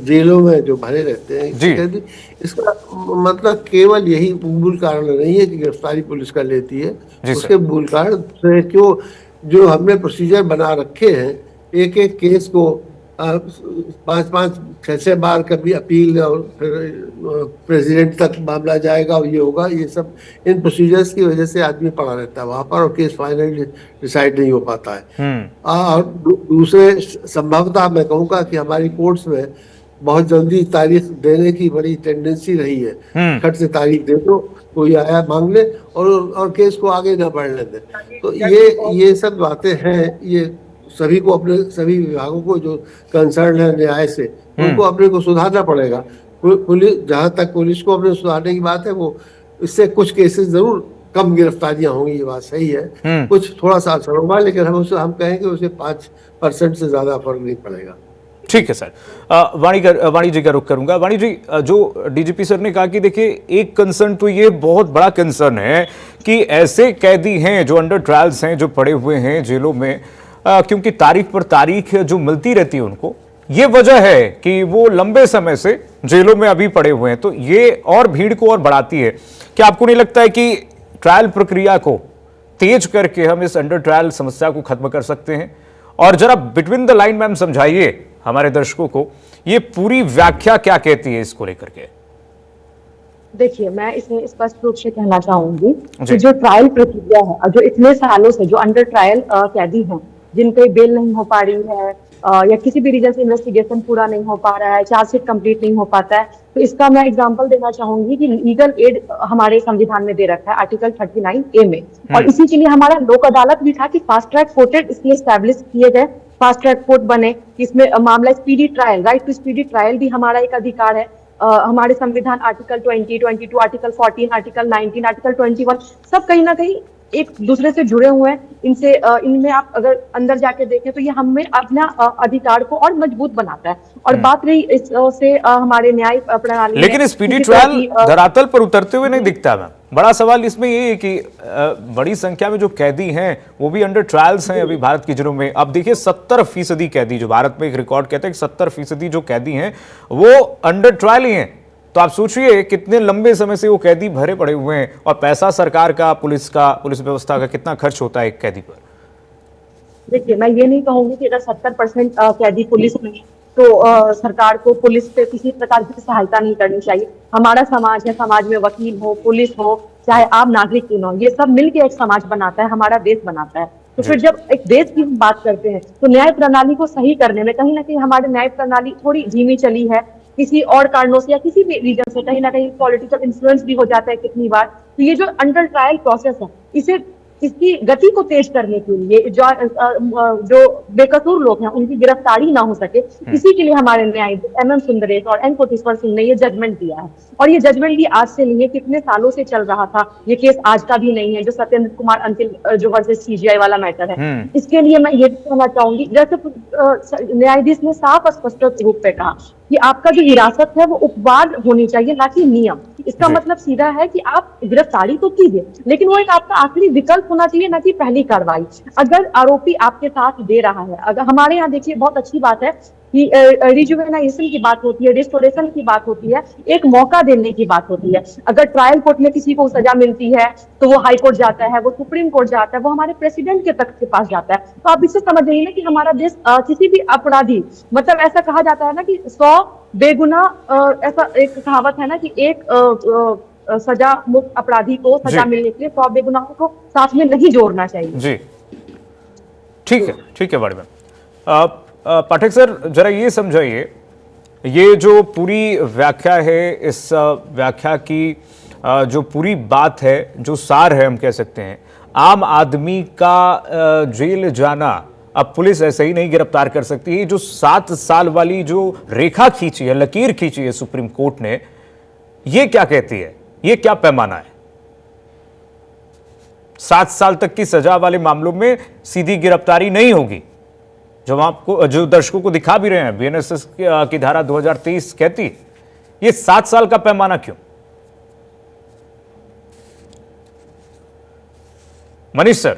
जेलों में जो भरे रहते हैं, इसका मतलब केवल यही मूल कारण नहीं है कि गिरफ्तारी पुलिस कर लेती है। उसके मूल कारण क्यों जो हमने प्रोसीजर बना रखे हैं, एक एक केस को 5-5, 6-6 बार कभी अपील और फिर प्रेसिडेंट तक मामला जाएगा और ये होगा, ये सब इन प्रोसीजर्स की वजह से आदमी पड़ा रहता है वहां पर और केस फाइनली डिसाइड नहीं हो पाता है। और दूसरे संभवतः मैं कहूँगा कि हमारी कोर्ट्स में बहुत जल्दी तारीख देने की बड़ी टेंडेंसी रही है। खट से तारीख दे दो, कोई आया मांग ले और केस को आगे ना बढ़ने दे। तो ये सब बातें हैं, ये सभी को अपने सभी विभागों को जो कंसर्न है न्याय से, उनको अपने को सुधारना पड़ेगा। पुलिस, जहां तक पुलिस को अपने सुधारने की बात है, वो इससे कुछ केसेस जरूर कम गिरफ्तारियां होंगी, ये बात सही है। कुछ थोड़ा सा असर होगा, लेकिन हम कहेंगे उसे 5% से ज्यादा फर्क नहीं पड़ेगा। ठीक है सर। वाणी जी का रुख करूंगा। वाणी जी, जो डीजीपी सर ने कहा कि देखिए एक कंसर्न तो ये बहुत बड़ा कंसर्न है कि ऐसे कैदी हैं जो अंडर ट्रायल्स हैं, जो पड़े हुए हैं जेलों में, क्योंकि तारीख पर तारीख जो मिलती रहती है उनको, ये वजह है कि वो लंबे समय से जेलों में अभी पड़े हुए हैं। तो ये और भीड़ को और बढ़ाती है। क्या आपको नहीं लगता है कि ट्रायल प्रक्रिया को तेज करके हम इस अंडर ट्रायल समस्या को खत्म कर सकते हैं? और जरा बिटवीन द लाइन मैम समझाइए हमारे दर्शकों को, ये पूरी व्याख्या क्या कहती है इसको लेकर के? देखिए, मैं इसमें स्पष्ट रूप से कहना चाहूंगी कि जो ट्रायल प्रक्रिया है, जो इतने सालों से जो अंडर ट्रायल कैदी हैं, जिनके बेल नहीं हो पा रही है या किसी भी रीजन से इन्वेस्टिगेशन पूरा नहीं हो पा रहा है, चार्जशीट कंप्लीट नहीं हो पाता है, तो इसका मैं एग्जांपल देना चाहूंगी कि लीगल एड हमारे संविधान में दे रखा है आर्टिकल 39A में, और इसी के लिए हमारा लोक अदालत भी था कि फास्ट ट्रैक कोर्टेड इसलिए एस्टैब्लिश किए गए, फास्ट ट्रैक कोर्ट बने, इसमें मामला speedy trial, right to speedy trial भी हमारा एक अधिकार है। हमारे संविधान आर्टिकल 20, 22, आर्टिकल 14, आर्टिकल 19, आर्टिकल 21 सब कहीं ना कहीं एक दूसरे से जुड़े हुए हैं। इनमें आप अगर अंदर जाके देखें तो ये हमें अपना अधिकार को और मजबूत बनाता है। और बात रही इससे हमारे न्याय प्रणाली, लेकिन स्पीडी ट्रायल धरातल पर उतरते हुए नहीं दिखता मैम। बड़ा सवाल इसमें ये है कि बड़ी संख्या में जो कैदी हैं वो भी अंडर ट्रायल्स हैं अभी भारत की जेलों में। अब देखिए 70% कैदी, जो भारत में एक रिकॉर्ड कहते हैं कि 70% जो कैदी हैं वो अंडर ट्रायल ही हैं। तो आप सोचिए कितने लंबे समय से वो कैदी भरे पड़े हुए हैं, और पैसा सरकार का, पुलिस व्यवस्था का कितना खर्च होता है एक कैदी पर। देखिए, मैं ये नहीं कहूंगी कि अगर 70% कैदी पुलिस में, तो सरकार को पुलिस पे किसी प्रकार की सहायता नहीं करनी चाहिए। हमारा समाज है, समाज में वकील हो, पुलिस हो, चाहे आम नागरिक क्यों हो, ये सब मिलकर एक समाज बनाता है, हमारा देश बनाता है। तो फिर जब एक देश की बात करते हैं तो न्याय प्रणाली को सही करने में कहीं ना कहीं हमारी न्याय प्रणाली थोड़ी धीमी चली है, किसी और कारणों से या किसी भी रीजन से कहीं ना कहीं पॉलिटिकल इन्फ्लुएंस भी हो जाता है कितनी बार। तो ये जो अंडर ट्रायल प्रोसेस है, इसकी गति को तेज करने के लिए जो बेकसूर लोग हैं उनकी गिरफ्तारी ना हो सके, इसी के लिए हमारे न्यायाधीश MM सुंदरेश और N कोटेश्वर सिंह ने ये जजमेंट दिया है। और ये जजमेंट भी आज से नहीं है, कितने सालों से चल रहा था, ये केस आज का भी नहीं है, जो सत्येंद्र कुमार अंतिल जो वर्सेस CGI वाला मैटर है। इसके लिए मैं ये कहना चाहूंगी, जैसे न्यायाधीश ने साफ स्पष्ट रूप पे कहा कि आपका जो हिरासत है वो उपवाद होनी चाहिए, ना कि नियम। इसका मतलब सीधा है कि आप गिरफ्तारी तो कीजिए, लेकिन वो एक आपका आखिरी विकल्प होना चाहिए, ना कि पहली कार्रवाई। अगर आरोपी आपके साथ दे रहा है, अगर हमारे यहाँ देखिए बहुत अच्छी बात है कि रिजुवेनाइजेशन की बात होती है, रिस्टोरेशन की बात होती है, एक मौका देने की बात होती है। अगर ट्रायल कोर्ट में किसी को सजा मिलती है तो वो हाई कोर्ट जाता है, वो सुप्रीम कोर्ट जाता है, वो हमारे प्रेसिडेंट के तख्त के पास जाता है। तो आप इससे समझ रही ना कि हमारा देश किसी भी अपराधी, मतलब ऐसा कहा जाता है ना कि 100 बेगुना, ऐसा एक कहावत है ना कि एक सजा मुक्त अपराधी को सजा मिलने के लिए 100 बेगुनाहों को साथ में नहीं जोड़ना चाहिए। जी ठीक है बड़ी मैम। पाठक सर, जरा ये समझाइए, ये जो पूरी व्याख्या है, इस व्याख्या की जो पूरी बात है, जो सार है हम कह सकते हैं, आम आदमी का जेल जाना अब पुलिस ऐसे ही नहीं गिरफ्तार कर सकती है। जो 7 साल वाली जो रेखा खींची है, लकीर खींची है सुप्रीम कोर्ट ने, ये क्या कहती है, ये क्या पैमाना है? 7 साल तक की सजा वाले मामलों में सीधी गिरफ्तारी नहीं होगी, जो आपको, जो दर्शकों को दिखा भी रहे हैं, बीएनएसएस की धारा 2023 कहती है। ये 7 साल का पैमाना क्यों? मनीष सर,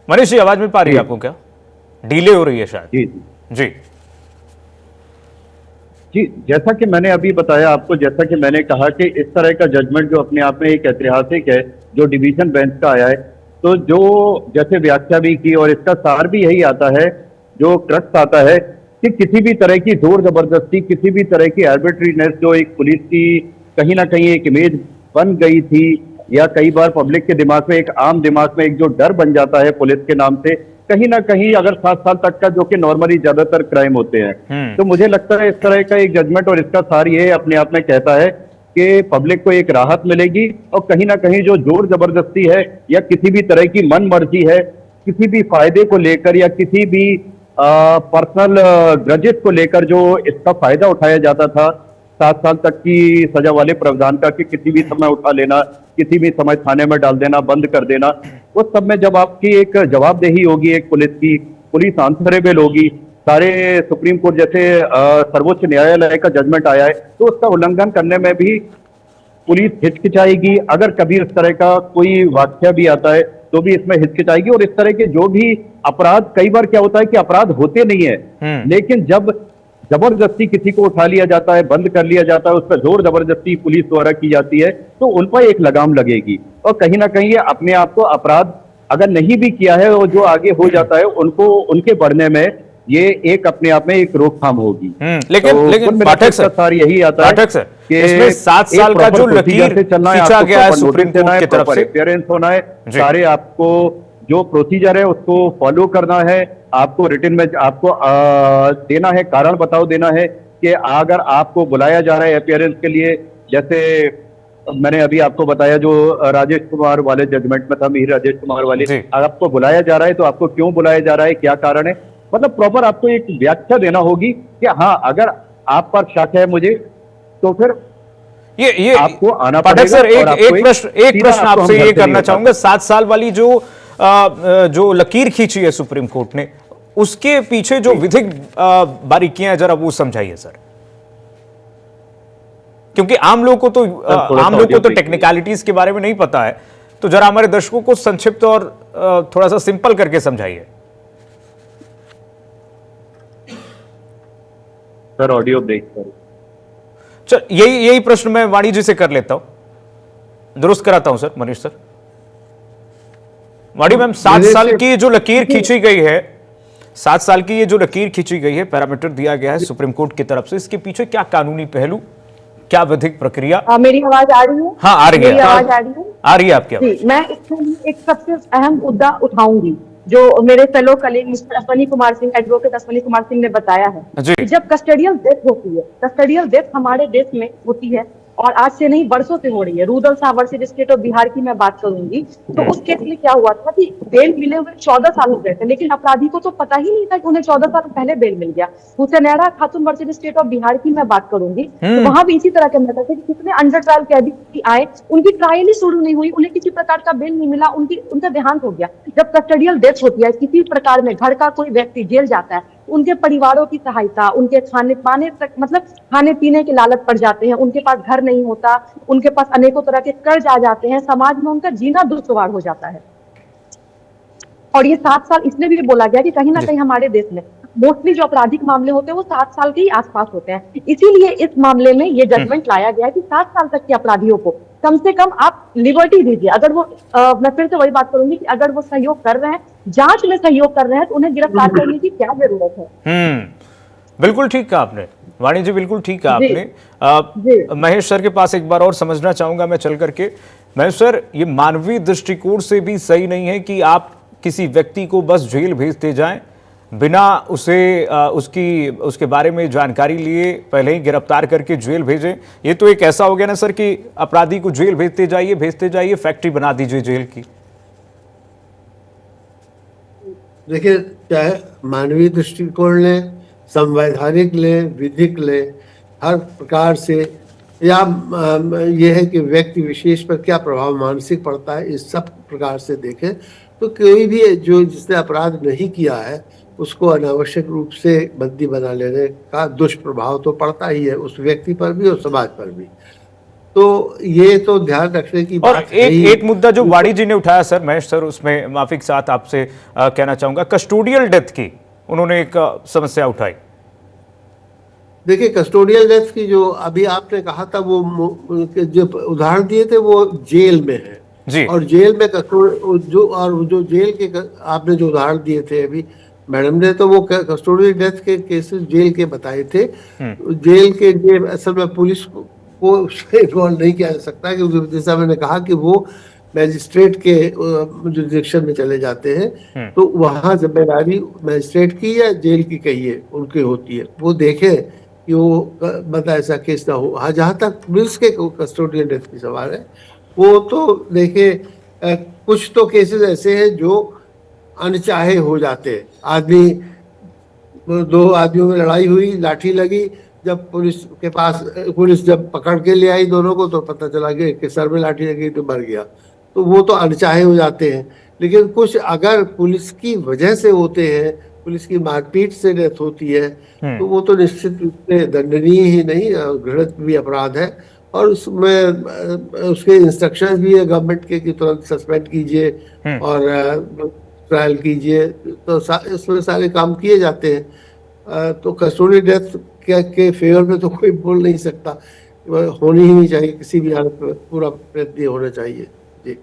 मनीष जी आवाज मिल पा रही है आपको? क्या डिले हो रही है शायद? जी जी, जैसा कि मैंने अभी बताया आपको, जैसा कि मैंने कहा कि इस तरह का जजमेंट जो अपने आप में एक ऐतिहासिक है, जो डिवीजन बेंच का आया है, तो जो जैसे व्याख्या भी की और इसका सार भी यही आता है, जो क्रक्स आता है कि किसी भी तरह की जोर जबरदस्ती, किसी भी तरह की आर्बिट्रीनेस जो एक पुलिस की कहीं ना कहीं एक इमेज बन गई थी, या कई बार पब्लिक के दिमाग में, एक आम दिमाग में एक जो डर बन जाता है पुलिस के नाम से, कहीं ना कहीं अगर 7 साल तक का, जो कि नॉर्मली ज्यादातर क्राइम होते हैं, तो मुझे लगता है इस तरह का एक जजमेंट और इसका सार ये अपने आप में कहता है कि पब्लिक को एक राहत मिलेगी, और कहीं ना कहीं जो जोर जबरदस्ती है या किसी भी तरह की मन मर्जी है, किसी भी फायदे को लेकर या किसी भी पर्सनल ग्रजेस को लेकर जो इसका फायदा उठाया जाता था 7 साल तक की सजा वाले प्रावधान का, कि किसी भी समय उठा लेना, किसी भी समय थाने में डाल देना, बंद कर देना, उस सब में जब आपकी एक जवाबदेही होगी, एक पुलिस की, पुलिस आंसरेबल होगी, सारे सुप्रीम कोर्ट जैसे सर्वोच्च न्यायालय का जजमेंट आया है, तो उसका उल्लंघन करने में भी पुलिस हिचकिचाएगी। अगर कभी इस तरह का कोई वाक्य भी आता है तो भी इसमें हिचकिचाएगी। और इस तरह के जो भी अपराध, कई बार क्या होता है कि अपराध होते नहीं है, लेकिन जब जबरदस्ती किसी को उठा लिया जाता है, बंद कर लिया जाता है, उस पर जोर जबरदस्ती पुलिस द्वारा की जाती है, तो उन पर एक लगाम लगेगी, और कहीं ना कहीं ये अपने आप को अपराध अगर नहीं भी किया है और जो आगे हो जाता है, उनको उनके बढ़ने में ये एक अपने आप में एक रोकथाम होगी। लेकिन पाठक सर, सार यही आता है कि इसमें 7 साल का जो लकीर खींचा गया है सुप्रीम कोर्ट की तरफ से, अपियरेंस होना है, सारे आपको जो प्रोसीजर है उसको फॉलो करना है, आपको रिटन में आपको देना है, कारण बताओ देना है कि अगर आपको बुलाया जा रहा है अपियरेंस के लिए, जैसे मैंने अभी आपको बताया जो राजेश कुमार वाले जजमेंट में था, मीर राजेश कुमार वाले, अगर आपको बुलाया जा रहा है तो आपको क्यों बुलाया जा रहा है, क्या कारण है, मतलब प्रॉपर आपको एक व्याख्या देना होगी कि हाँ, अगर आप पर शक है मुझे, तो फिर ये आपको आना पाठक सर, एक प्रश्न आपसे ये करना चाहूंगा, 7 साल वाली जो लकीर खींची है सुप्रीम कोर्ट ने, उसके पीछे जो विधिक बारीकियां हैं, जरा वो समझाइए सर, क्योंकि आम लोगों को तो टेक्निकलिटीज के बारे में नहीं पता है, तो जरा हमारे दर्शकों को संक्षिप्त और थोड़ा सा सिंपल करके समझाइए सर। ऑडियो ब्रेक करो। चल, यही प्रश्न मैं वाणी जी से कर लेता हूं, दुरुस्त कराता हूं सर, मनीष सर। वाणी मैम, 7 साल की जो लकीर खींची गई है, 7 साल की ये जो लकीर खींची गई है, पैरामीटर दिया गया है सुप्रीम कोर्ट की तरफ से, इसके पीछे क्या कानूनी पहलू, क्या विधिक प्रक्रिया? मेरी आवाज आ रही है? हाँ, आ रही है, आवाज आ रही है? आ रही है आपकी आवाज। मैं इसमें एक सबसे अहम मुद्दा उठाऊंगी, जो मेरे fellow colleague mister Ashwani Kumar Singh, advocate Ashwani Kumar Singh ने बताया है कि जब कस्टोडियल डेथ होती है, कस्टोडियल डेथ हमारे देश में होती है और आज से नहीं वर्षों से हो रही है। रुदल साहब वर्सेस स्टेट ऑफ बिहार की मैं बात करूंगी, तो उस केस में क्या हुआ था कि बेल मिले हुए 14 साल हो गए थे, लेकिन अपराधी को तो पता ही नहीं था कि उन्हें 14 साल पहले बेल मिल गया। हुसैनैरा खातून वर्सेस स्टेट ऑफ बिहार की मैं बात करूंगी, तो वहां भी इसी तरह के मैटर थे कि कितने अंडर ट्रायल कैदी आए, उनकी ट्रायल ही शुरू नहीं हुई, उन्हें किसी प्रकार का बेल नहीं मिला, उनका देहांत हो गया। जब कस्टोडियल डेथ होती है, किसी प्रकार में घर का कोई व्यक्ति जेल जाता है, उनके परिवारों की सहायता, उनके खाने पाने तक, मतलब खाने पीने की लालच पड़ जाते हैं, उनके पास घर नहीं होता, उनके पास अनेकों तरह के कर्ज आ जाते हैं, समाज में उनका जीना दुश्वार हो जाता है। और ये 7 साल इसलिए भी बोला गया कि कहीं ना कहीं हमारे देश में मोस्टली जो आपराधिक मामले होते हैं वो 7 साल के ही आसपास होते हैं, इसीलिए इस मामले में ये जजमेंट लाया गया है कि 7 साल तक के अपराधियों को कम से कम आप लिबर्टी दीजिए। अगर वो मैं फिर से वही बात करूंगी कि अगर वो सहयोग कर रहे हैं, जांच में सहयोग कर रहे हैं, तो उन्हें गिरफ्तार करने की क्या जरूरत है। बिल्कुल ठीक कहा आपने वाणी जी, बिल्कुल ठीक कहा आपने। महेश सर के पास एक बार और समझना चाहूंगा मैं चल करके। महेश सर, ये मानवीय दृष्टिकोण से भी सही नहीं है कि आप किसी व्यक्ति को बस जेल भेजते जाएं बिना उसे उसके बारे में जानकारी लिए पहले ही गिरफ्तार करके जेल भेजें। ये तो एक ऐसा हो गया ना सर कि अपराधी को जेल भेजते जाइए, फैक्ट्री बना दीजिए जेल की। देखिए, चाहे मानवीय दृष्टिकोण लें, संवैधानिक लें, विधिक लें, हर प्रकार से, या यह है कि व्यक्ति विशेष पर क्या प्रभाव मानसिक पड़ता है, इस सब प्रकार से देखें तो कोई भी जो जिसने अपराध नहीं किया है उसको अनावश्यक रूप से बंदी बना लेने का दुष्प्रभाव तो पड़ता ही है उस व्यक्ति पर भी और समाज पर भी। तो ये तो ध्यान रखने की और बात एक मुद्दा जो वाणी जी ने उठाया सर, महेश सर, उसमें माफी के साथ आपसे कहना चाहूंगा, कस्टोडियल डेथ की उन्होंने एक समस्या उठाई। देखिए, कस्टोडियल डेथ की जो अभी आपने कहा था, वो जो उदाहरण दिए थे वो जेल में है जी। और जेल में जो जेल के आपने जो उदाहरण दिए थे अभी मैडम ने, तो वो कस्टोडियल डेथ के केसेस जेल के बताए थे। जेल के लिए असल में पुलिस को इन्वॉल्व नहीं किया जा सकता, क्योंकि जैसा मैंने कहा कि वो मैजिस्ट्रेट के जुरिडिक्शन में चले जाते हैं, तो वहाँ जिम्मेदारी मैजिस्ट्रेट की या जेल की कहिए उनकी होती है, वो देखें कि वो मतलब ऐसा केस ना हो। हाँ, जहाँ तक पुलिस के कस्टोडियल डेथ की सवाल है, वो तो देखिए कुछ तो केसेस ऐसे हैं जो अनचाहे हो जाते हैं। आदमी, दो आदमियों में लड़ाई हुई, लाठी लगी, जब पुलिस जब पकड़ के ले आई दोनों को, तो पता चला कि सर में लाठी लगी तो मर गया, तो वो तो अनचाहे हो जाते हैं। लेकिन कुछ अगर पुलिस की वजह से होते हैं, पुलिस की मारपीट से डेथ होती है, तो वो तो निश्चित रूप से दंडनीय ही नहीं, घृणित भी अपराध है, और उसमें उसके इंस्ट्रक्शंस भी है गवर्नमेंट के कि तुरंत सस्पेंड कीजिए और ट्रायल कीजिए, तो इसमें सारे काम किए जाते हैं। तो कस्टोडियल डेथ के फेवर में तो कोई बोल नहीं सकता, होनी ही नहीं चाहिए, किसी भी हालत में पूरा प्रयत्न होना चाहिए। जी,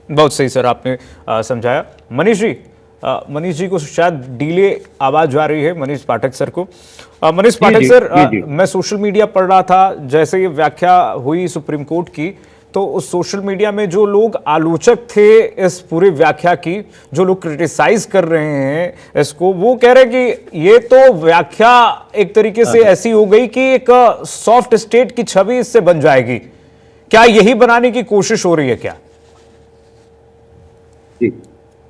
बहुत सही सर, आपने समझाया। मनीष जी को शायद डिले आवाज जा रही है, मनीष पाठक सर को। मनीष पाठक सर, मैं सोशल मीडिया पढ़ रहा था, जैसे ये व्याख्या हुई सुप्रीम कोर्ट की, तो उस सोशल मीडिया में जो लोग आलोचक थे इस पूरी व्याख्या की, जो लोग क्रिटिसाइज कर रहे हैं इसको, वो कह रहे हैं कि ये तो व्याख्या एक तरीके से ऐसी हो गई कि एक सॉफ्ट स्टेट की छवि इससे बन जाएगी। क्या यही बनाने की कोशिश हो रही है क्या? जी,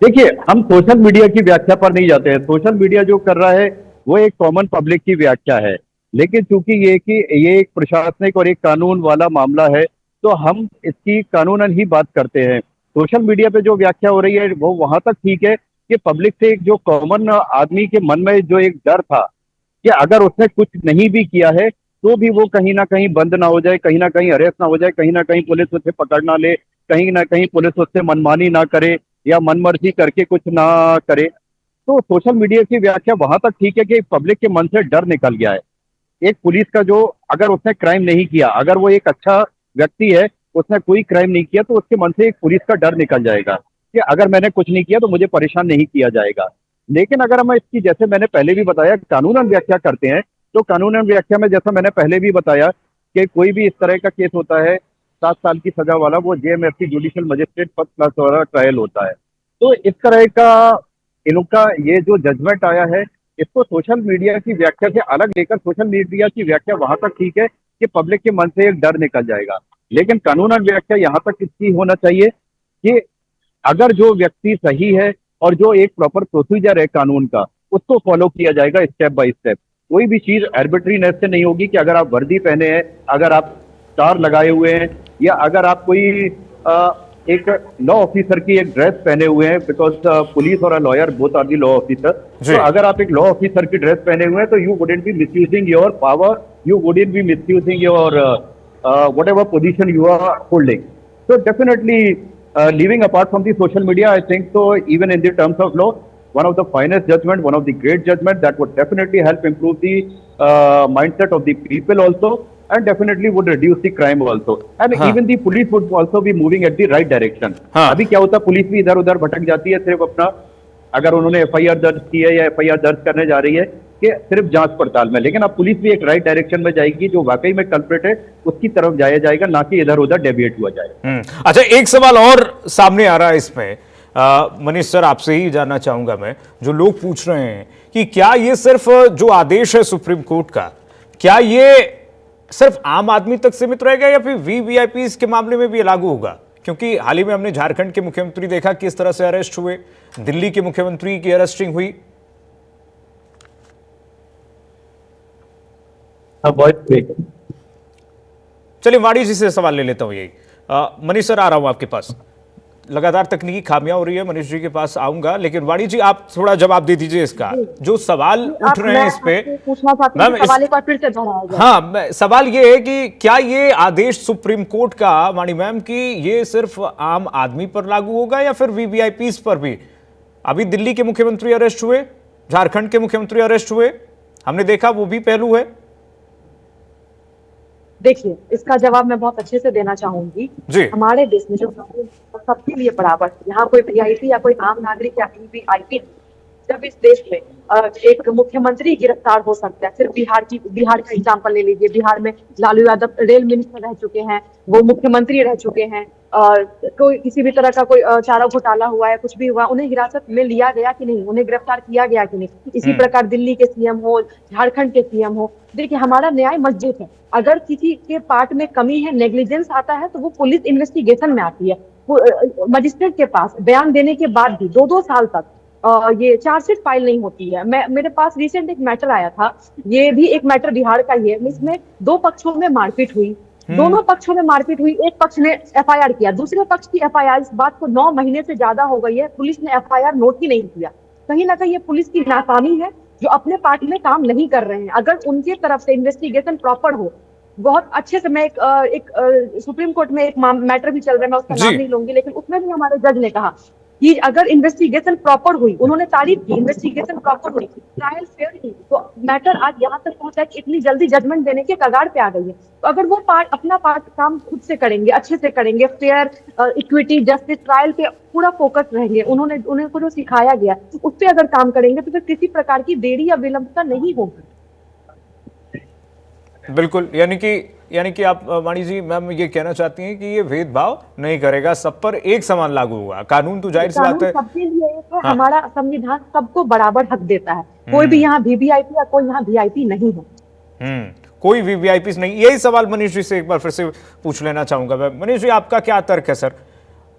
देखिए, हम सोशल मीडिया की व्याख्या पर नहीं जाते हैं। सोशल मीडिया जो कर रहा है वो एक कॉमन पब्लिक की व्याख्या है, लेकिन चूंकि ये एक प्रशासनिक और एक कानून वाला मामला है, तो हम इसकी कानूनन ही बात करते हैं। सोशल मीडिया पे जो व्याख्या हो रही है वो वहां तक ठीक है कि पब्लिक से एक जो कॉमन आदमी के मन में जो एक डर था कि अगर उसने कुछ नहीं भी किया है तो भी वो कहीं ना कहीं बंद ना हो जाए, कहीं ना कहीं अरेस्ट ना हो जाए, कहीं ना कहीं पुलिस उसे पकड़ ना ले, कहीं ना कहीं पुलिस उससे मनमानी ना करे या मनमर्जी करके कुछ ना करे। तो सोशल मीडिया की व्याख्या वहां तक ठीक है कि पब्लिक के मन से डर निकल गया है। एक पुलिस का जो, अगर उसने क्राइम नहीं किया, अगर वो एक अच्छा व्यक्ति है, उसने कोई क्राइम नहीं किया, तो उसके मन से एक पुलिस का डर निकल जाएगा कि अगर मैंने कुछ नहीं किया तो मुझे परेशान नहीं किया जाएगा। लेकिन अगर हम इसकी, जैसे मैंने पहले भी बताया, कानूनन व्याख्या करते हैं, तो कानूनन व्याख्या में जैसा मैंने पहले भी बताया कि कोई भी इस तरह का केस होता है 7 साल की सजा वाला, वो JMFC judicial magistrate first class वाला ट्रायल होता है। तो इस तरह का इनका ये जो जजमेंट आया है, इसको सोशल मीडिया की व्याख्या से अलग लेकर, सोशल मीडिया की व्याख्या वहां तक ठीक है कि पब्लिक के मन से एक डर निकल जाएगा, लेकिन कानूनन व्याख्या यहाँ तक इसकी होना चाहिए कि अगर जो व्यक्ति सही है और जो एक प्रॉपर प्रोसीजर है कानून का, उसको फॉलो किया जाएगा स्टेप बाय स्टेप। कोई भी चीज आर्बिट्रीनेस से नहीं होगी कि अगर आप वर्दी पहने हैं, अगर आप स्टार लगाए हुए हैं, या अगर आप कोई एक लॉ ऑफिसर की एक ड्रेस पहने हुए हैं, बिकॉज पुलिस और lawyer both are the law officer. तो अगर आप एक लॉ ऑफिसर की ड्रेस पहने हुए हैं तो you wouldn't be misusing your power, you wouldn't be misusing your whatever position you are holding. So definitely leaving apart from the social media, I think so even in the terms of law, one of the finest judgment, one of the great judgment that would definitely help improve the mindset of the people also, and definitely would reduce the crime also, and even the police would also be moving at the right direction. अभी क्या होता है, police भी इधर उधर भटक जाती है, सिर्फ अपना अगर उन्होंने एफआईआर दर्ज की है या एफआईआर दर्ज करने जा रही है कि सिर्फ जांच पड़ताल में, लेकिन अब पुलिस भी एक राइट डायरेक्शन में जाएगी, जो वाकई में कल्प्रिट है उसकी तरफ जाया जाएगा, ना कि इधर उधर डेविएट हुआ जाएगा। अच्छा, एक सवाल और सामने आ रहा है इसमें, मनीष सर आपसे ही जानना चाहूंगा मैं, जो लोग पूछ रहे हैं कि क्या ये सिर्फ जो आदेश है सुप्रीम कोर्ट का, क्या ये सिर्फ आम आदमी तक सीमित रहेगा या फिर वीवीआईपी के मामले में भी लागू होगा? क्योंकि हाल ही में हमने झारखंड के मुख्यमंत्री देखा किस तरह से अरेस्ट हुए, दिल्ली के मुख्यमंत्री की अरेस्टिंग हुई। चलिए वाणी जी से सवाल ले लेता हूं यही। मनीष सर आ रहा हूं आपके पास, लगातार तकनीकी खामियां हो रही है, मनीष जी के पास आऊंगा, लेकिन वाणी जी आप थोड़ा जवाब दे दीजिए इसका, जो सवाल उठ रहे हैं इस पे। हाँ, सवाल ये है कि क्या ये आदेश सुप्रीम कोर्ट का, वाणी मैम, की ये सिर्फ आम आदमी पर लागू होगा या फिर वीवीआईपी पर भी? अभी दिल्ली के मुख्यमंत्री अरेस्ट हुए, झारखंड के मुख्यमंत्री अरेस्ट हुए, हमने देखा वो भी पहलू है। देखिए, इसका जवाब मैं बहुत अच्छे से देना चाहूंगी। हमारे देश में जो सबके लिए बराबर, यहाँ कोई वीआईपी या कोई आम नागरिक या वीवीआईपी, जब इस देश में एक मुख्यमंत्री गिरफ्तार हो सकता है, सिर्फ बिहार का एग्जांपल ले लीजिए। बिहार में लालू यादव रेल मिनिस्टर रह चुके हैं, वो मुख्यमंत्री रह चुके हैं, कोई किसी भी तरह का कोई चारा घोटाला हुआ है, कुछ भी हुआ, उन्हें हिरासत में लिया गया कि नहीं, उन्हें गिरफ्तार किया गया कि नहीं। इसी प्रकार दिल्ली के सीएम हो, झारखंड के सीएम हो, देखिए हमारा न्याय मजबूत है। अगर किसी के पार्ट में कमी है, नेग्लिजेंस आता है, तो वो पुलिस इन्वेस्टिगेशन में आती है। मजिस्ट्रेट के पास बयान देने के बाद भी 2-2 साल तक ये चार्जशीट फाइल नहीं होती है। मेरे पास रिसेंट एक मैटर आया था, ये भी एक मैटर बिहार का ही है, इसमें 2 पक्षों में मारपीट हुई, दोनों पक्षों में मारपीट हुई, एक पक्ष ने एफआईआर किया, दूसरे पक्ष की एफआईआर, इस बात को 9 महीने से ज्यादा हो गई है, पुलिस ने एफआईआर नोट ही नहीं किया। कहीं ना कहीं ये पुलिस की नाकामी है, जो अपने पार्ट में काम नहीं कर रहे हैं। अगर उनकी तरफ से इन्वेस्टिगेशन प्रॉपर हो, बहुत अच्छे से, मैं एक सुप्रीम कोर्ट में एक मैटर भी चल रहा है, मैं उसका नाम नहीं लूंगी, लेकिन उसमें भी हमारे जज ने कहा कि अगर इन्वेस्टिगेशन प्रॉपर हुई, उन्होंने तारीफ की, इन्वेस्टिगेशन प्रॉपर हुई, ट्रायल फेयर हुई, तो मैटर आज यहाँ तक पहुंचा कि इतनी जल्दी जजमेंट देने के कगार पे आ गई है। तो अगर वो अपना पार्ट काम खुद से करेंगे, अच्छे से करेंगे, फेयर, इक्विटी, जस्टिस, ट्रायल पे पूरा फोकस रहेंगे, उन्हें को जो सिखाया गया उस पर अगर काम करेंगे, तो फिर किसी प्रकार की देरी या विलंबता नहीं होगी। बिल्कुल, यानी कि आप वाणी जी मैम ये कहना चाहती हैं कि ये भेदभाव नहीं करेगा, सब पर एक समान लागू होगा, कानून तो जाहिर सी बात है सबके लिए एक है। हमारा संविधान सबको बराबर हक देता है, कोई भी यहाँ वीवीआईपी या कोई यहाँ वीआईपी नहीं है। कोई वीवीआईपी नहीं। यही सवाल मनीष जी से एक बार फिर से पूछ लेना चाहूंगा मैं। मनीष जी, आपका क्या तर्क है सर?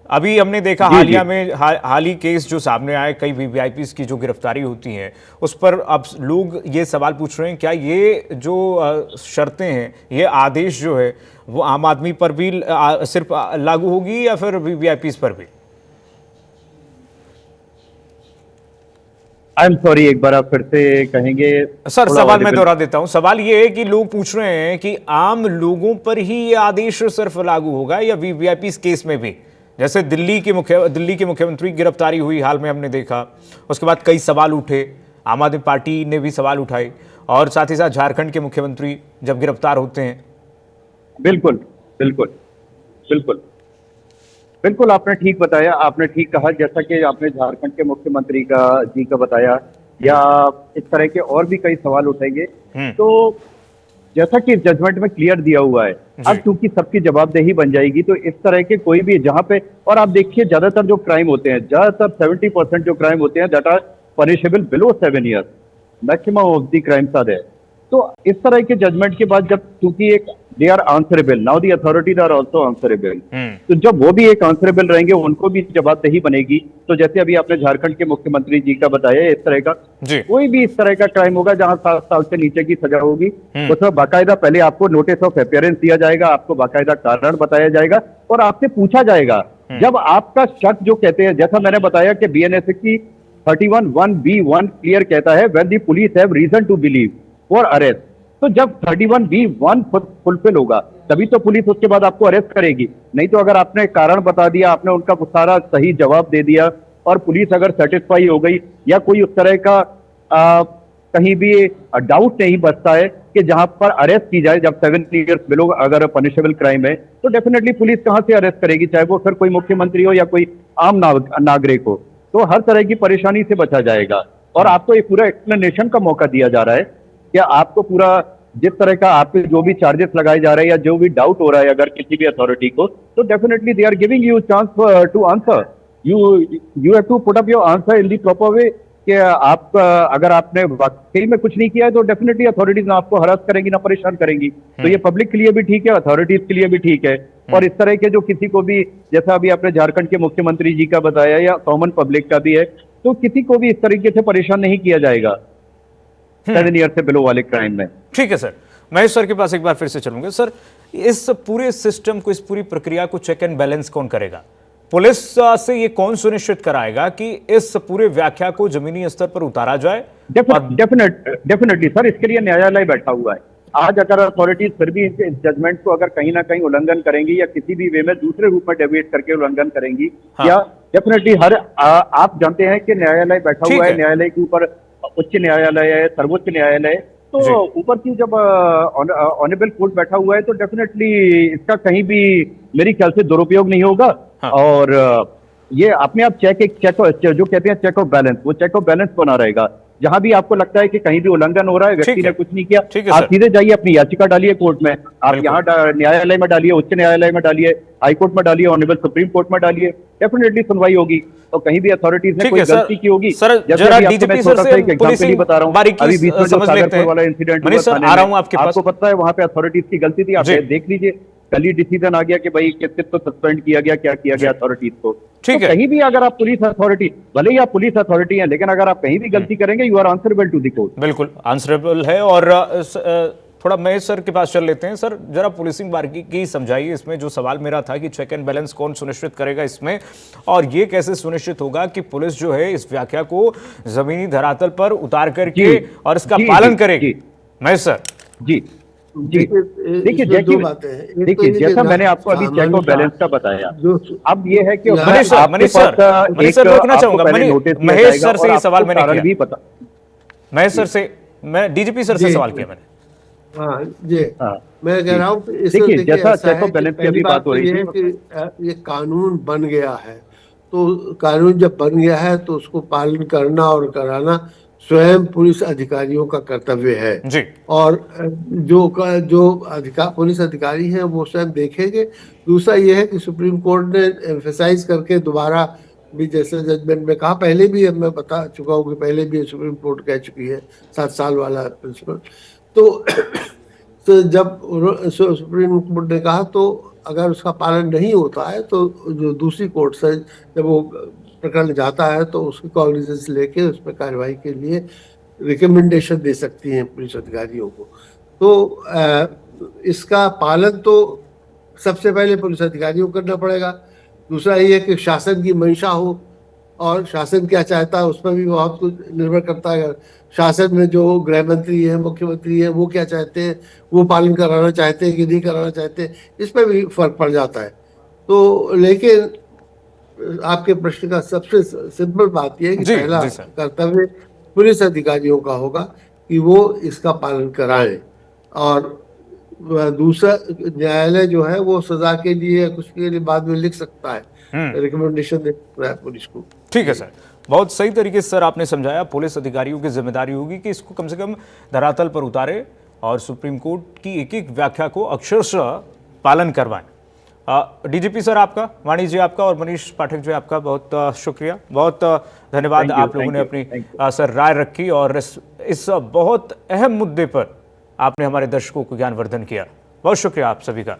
अभी हमने देखा हालिया में हाल ही केस जो सामने आए, कई वीवीआईपी की जो गिरफ्तारी होती हैं, उस पर अब लोग ये सवाल पूछ रहे हैं, क्या ये जो शर्तें हैं, ये आदेश जो है वो आम आदमी पर भी सिर्फ लागू होगी या फिर वीवीआईपी पर भी? आई एम सॉरी, एक बार आप फिर से कहेंगे? सर सवाल मैं दोहरा देता हूं। सवाल ये है कि लोग पूछ रहे हैं कि आम लोगों पर ही ये आदेश सिर्फ लागू होगा या वीवीआईपी केस में भी? जैसे दिल्ली के मुख्यमंत्री की गिरफ्तारी हुई, हाल में हमने देखा, उसके बाद कई सवाल उठे, आम आदमी पार्टी ने भी सवाल उठाए, और साथ ही साथ झारखंड के मुख्यमंत्री जब गिरफ्तार होते हैं। बिल्कुल बिल्कुल बिल्कुल बिल्कुल, आपने ठीक बताया, आपने ठीक कहा। जैसा कि आपने झारखंड के मुख्यमंत्री का बताया, या इस तरह के और भी कई सवाल उठेंगे, तो जैसा कि जजमेंट में क्लियर दिया हुआ है, अब क्योंकि सबकी जवाबदेही बन जाएगी, तो इस तरह के कोई भी जहां पे, और आप देखिए ज्यादातर जो क्राइम होते हैं, ज्यादातर 70% जो क्राइम होते हैं that are punishable below 7 years, maximum of the crimes are there. तो इस तरह के जजमेंट के बाद जब, क्योंकि एक they are answerable, now the authorities are also answerable, तो जब वो भी एक आंसरेबल रहेंगे, उनको भी जवाबदेही बनेगी। तो जैसे अभी आपने झारखंड के मुख्यमंत्री जी का बताया, इस तरह का कोई भी इस तरह का क्राइम होगा जहां 7 साल से नीचे की सजा होगी, उसमें बाकायदा पहले आपको नोटिस ऑफ अपीयरेंस दिया जाएगा, आपको बाकायदा कारण बताया जाएगा और आपसे पूछा जाएगा। जब आपका शक, जो कहते हैं, जैसा मैंने बताया कि बीएनएस की 31(1)(b)(1 क्लियर कहता है, when the police have reason to believe for arrest, तो जब 31B(1) फुलफिल होगा तभी तो पुलिस उसके बाद आपको अरेस्ट करेगी। नहीं तो अगर आपने कारण बता दिया, आपने उनका सारा सही जवाब दे दिया और पुलिस अगर सेटिस्फाई हो गई या कोई उस तरह का कहीं भी डाउट नहीं बचता है कि जहां पर अरेस्ट की जाए, जब 7 ईयर्स बिलो अगर पनिशेबल क्राइम है तो डेफिनेटली पुलिस कहां से अरेस्ट करेगी, चाहे वो फिर कोई मुख्यमंत्री हो या कोई आम नागरिक हो। तो हर तरह की परेशानी से बचा जाएगा और आपको एक पूरा एक्सप्लेनेशन का मौका दिया जा रहा है कि आपको पूरा जिस तरह का आपके जो भी चार्जेस लगाए जा रहे हैं या जो भी डाउट हो रहा है अगर किसी भी अथॉरिटी को, तो definitely they are giving you chance to answer. You have to put up your answer in the proper way कि आप अगर आपने वाकई में कुछ नहीं किया है तो डेफिनेटली अथॉरिटीज ना आपको हरास करेंगी ना परेशान करेंगी। तो ये पब्लिक के लिए भी ठीक है, अथॉरिटीज के लिए भी ठीक है। और इस तरह के जो किसी को भी, जैसा अभी आपने झारखंड के मुख्यमंत्री जी का बताया या कॉमन पब्लिक का भी है, तो किसी को भी इस तरीके से परेशान नहीं किया जाएगा 7 ईयर से बिलो वाले क्राइम में। ठीक है सर, महेश सर के पास एक बार फिर से चलूंगा। सर, इस पूरे सिस्टम को, इस पूरी प्रक्रिया को चेक एंड बैलेंस कौन करेगा? पुलिस से ये कौन सुनिश्चित कराएगा कि इस पूरे व्याख्या को जमीनी स्तर पर उतारा जाए? डेफिनेटली सर, इसके लिए न्यायालय बैठा हुआ है। आज अगर अथॉरिटीज फिर भी इस जजमेंट को अगर कहीं ना कहीं उल्लंघन करेंगी या किसी भी वे में दूसरे रूप में डेविएट करके उल्लंघन करेंगी, हाँ, या डेफिनेटली आप जानते हैं कि न्यायालय बैठा हुआ है, न्यायालय के ऊपर उच्च न्यायालय है, सर्वोच्च न्यायालय है, तो ऊपर की जब ऑनरेबल कोर्ट बैठा हुआ है तो डेफिनेटली इसका कहीं भी मेरी ख्याल से दुरुपयोग नहीं होगा। हाँ। और ये अपने आप जो कहते हैं चेक ऑफ बैलेंस, वो चेक ऑफ बैलेंस बना रहेगा। जहां भी आपको लगता है कि कहीं भी उल्लंघन हो रहा है, व्यक्ति ने कुछ नहीं किया, आप सीधे जाइए अपनी याचिका डालिए कोर्ट में, आप यहाँ न्यायालय में डालिए, उच्च न्यायालय में डालिए, हाईकोर्ट में डालिए, ऑनरेबल सुप्रीम कोर्ट में डालिए, डेफिनेटली सुनवाई होगी। तो कहीं भी अथॉरिटीज ने कोई गलती की होगी, बता रहा हूँ, अभी बीच में जो सागरपुर वाला इंसिडेंट हुआ, आपको पता है वहां पे अथॉरिटीज की गलती थी, आप देख लीजिए। कल ही डिसीजन आ गया कि भाई किस तो सस्पेंड किया गया, क्या किया गया अथॉरिटीज को। ठीक है, कहीं भी अगर आप पुलिस अथॉरिटी, भले ही आप पुलिस अथॉरिटी हैं, लेकिन अगर आप कहीं भी गलती करेंगे, you are answerable to the court. बिल्कुल आंसरेबल है। और थोड़ा महेश सर के पास चल लेते हैं। सर, जरा पुलिसिंग बारीकी समझाइए इसमें। जो सवाल मेरा था कि चेक एंड बैलेंस कौन सुनिश्चित करेगा इसमें, और ये कैसे सुनिश्चित होगा कि पुलिस जो है इस व्याख्या को जमीनी धरातल पर उतार करके और इसका पालन करेगी? महेश सर जी देखिए, जैसा मैंने आपको अभी चेक ऑफ बैलेंस का बताया, अब ये है कि मनीष सर रोकना चाहूंगा, महेश सर से ये सवाल मैंने किया, महेश सर से, मैं डीजीपी सर से सवाल किया मैंने। हाँ जी, मैं कह रहा हूँ देखिए, जैसा चेक ऑफ बैलेंस की अभी बात हो रही है कि ये कानून बन गया है, तो कानून जब बन गया है तो उसको पालन करना और कराना स्वयं पुलिस अधिकारियों का कर्तव्य है जी। और जो पुलिस अधिकारी हैं वो स्वयं देखेंगे। दूसरा ये है कि सुप्रीम कोर्ट ने एम्फेसाइज करके दोबारा भी, जैसे जजमेंट में कहा, पहले भी मैं बता चुका हूँ कि पहले भी सुप्रीम कोर्ट कह चुकी है 7 साल वाला प्रिंसिपल। तो जब सुप्रीम कोर्ट ने कहा, तो अगर उसका पालन नहीं होता है तो जो दूसरी कोर्ट से जब वो प्रकरण जाता है तो उसकी कॉग्निजेंस लेके उस पर कार्रवाई के लिए रिकमेंडेशन दे सकती हैं पुलिस अधिकारियों को। तो इसका पालन तो सबसे पहले पुलिस अधिकारियों को करना पड़ेगा। दूसरा ये है कि शासन की मंशा हो, और शासन क्या चाहता है उस पर भी बहुत कुछ निर्भर करता है। शासन में जो गृह मंत्री है, मुख्यमंत्री है, वो क्या चाहते हैं, वो पालन कराना चाहते हैं कि नहीं कराना चाहते, इस पर भी फर्क पड़ जाता है। तो लेकिन आपके प्रश्न का सबसे सिंपल बात यह है कि पहला कर्तव्य पुलिस अधिकारियों का होगा कि वो इसका पालन कराएं, और दूसरा न्यायालय जो है वो सजा के लिए कुछ के लिए बाद में लिख सकता है, रिकमेंडेशन दे सकता है पुलिस को। ठीक है सर, बहुत सही तरीके से सर आपने समझाया। पुलिस अधिकारियों की जिम्मेदारी होगी कि इसको कम से कम धरातल पर उतारे और सुप्रीम कोर्ट की एक एक व्याख्या को अक्षरशः पालन करवाएं। डीजीपी सर आपका, वाणी जी आपका, और मनीष पाठक जी आपका बहुत शुक्रिया, बहुत धन्यवाद। आप लोगों ने अपनी सर राय रखी और इस बहुत अहम मुद्दे पर आपने हमारे दर्शकों को ज्ञानवर्धन किया। बहुत शुक्रिया आप सभी का।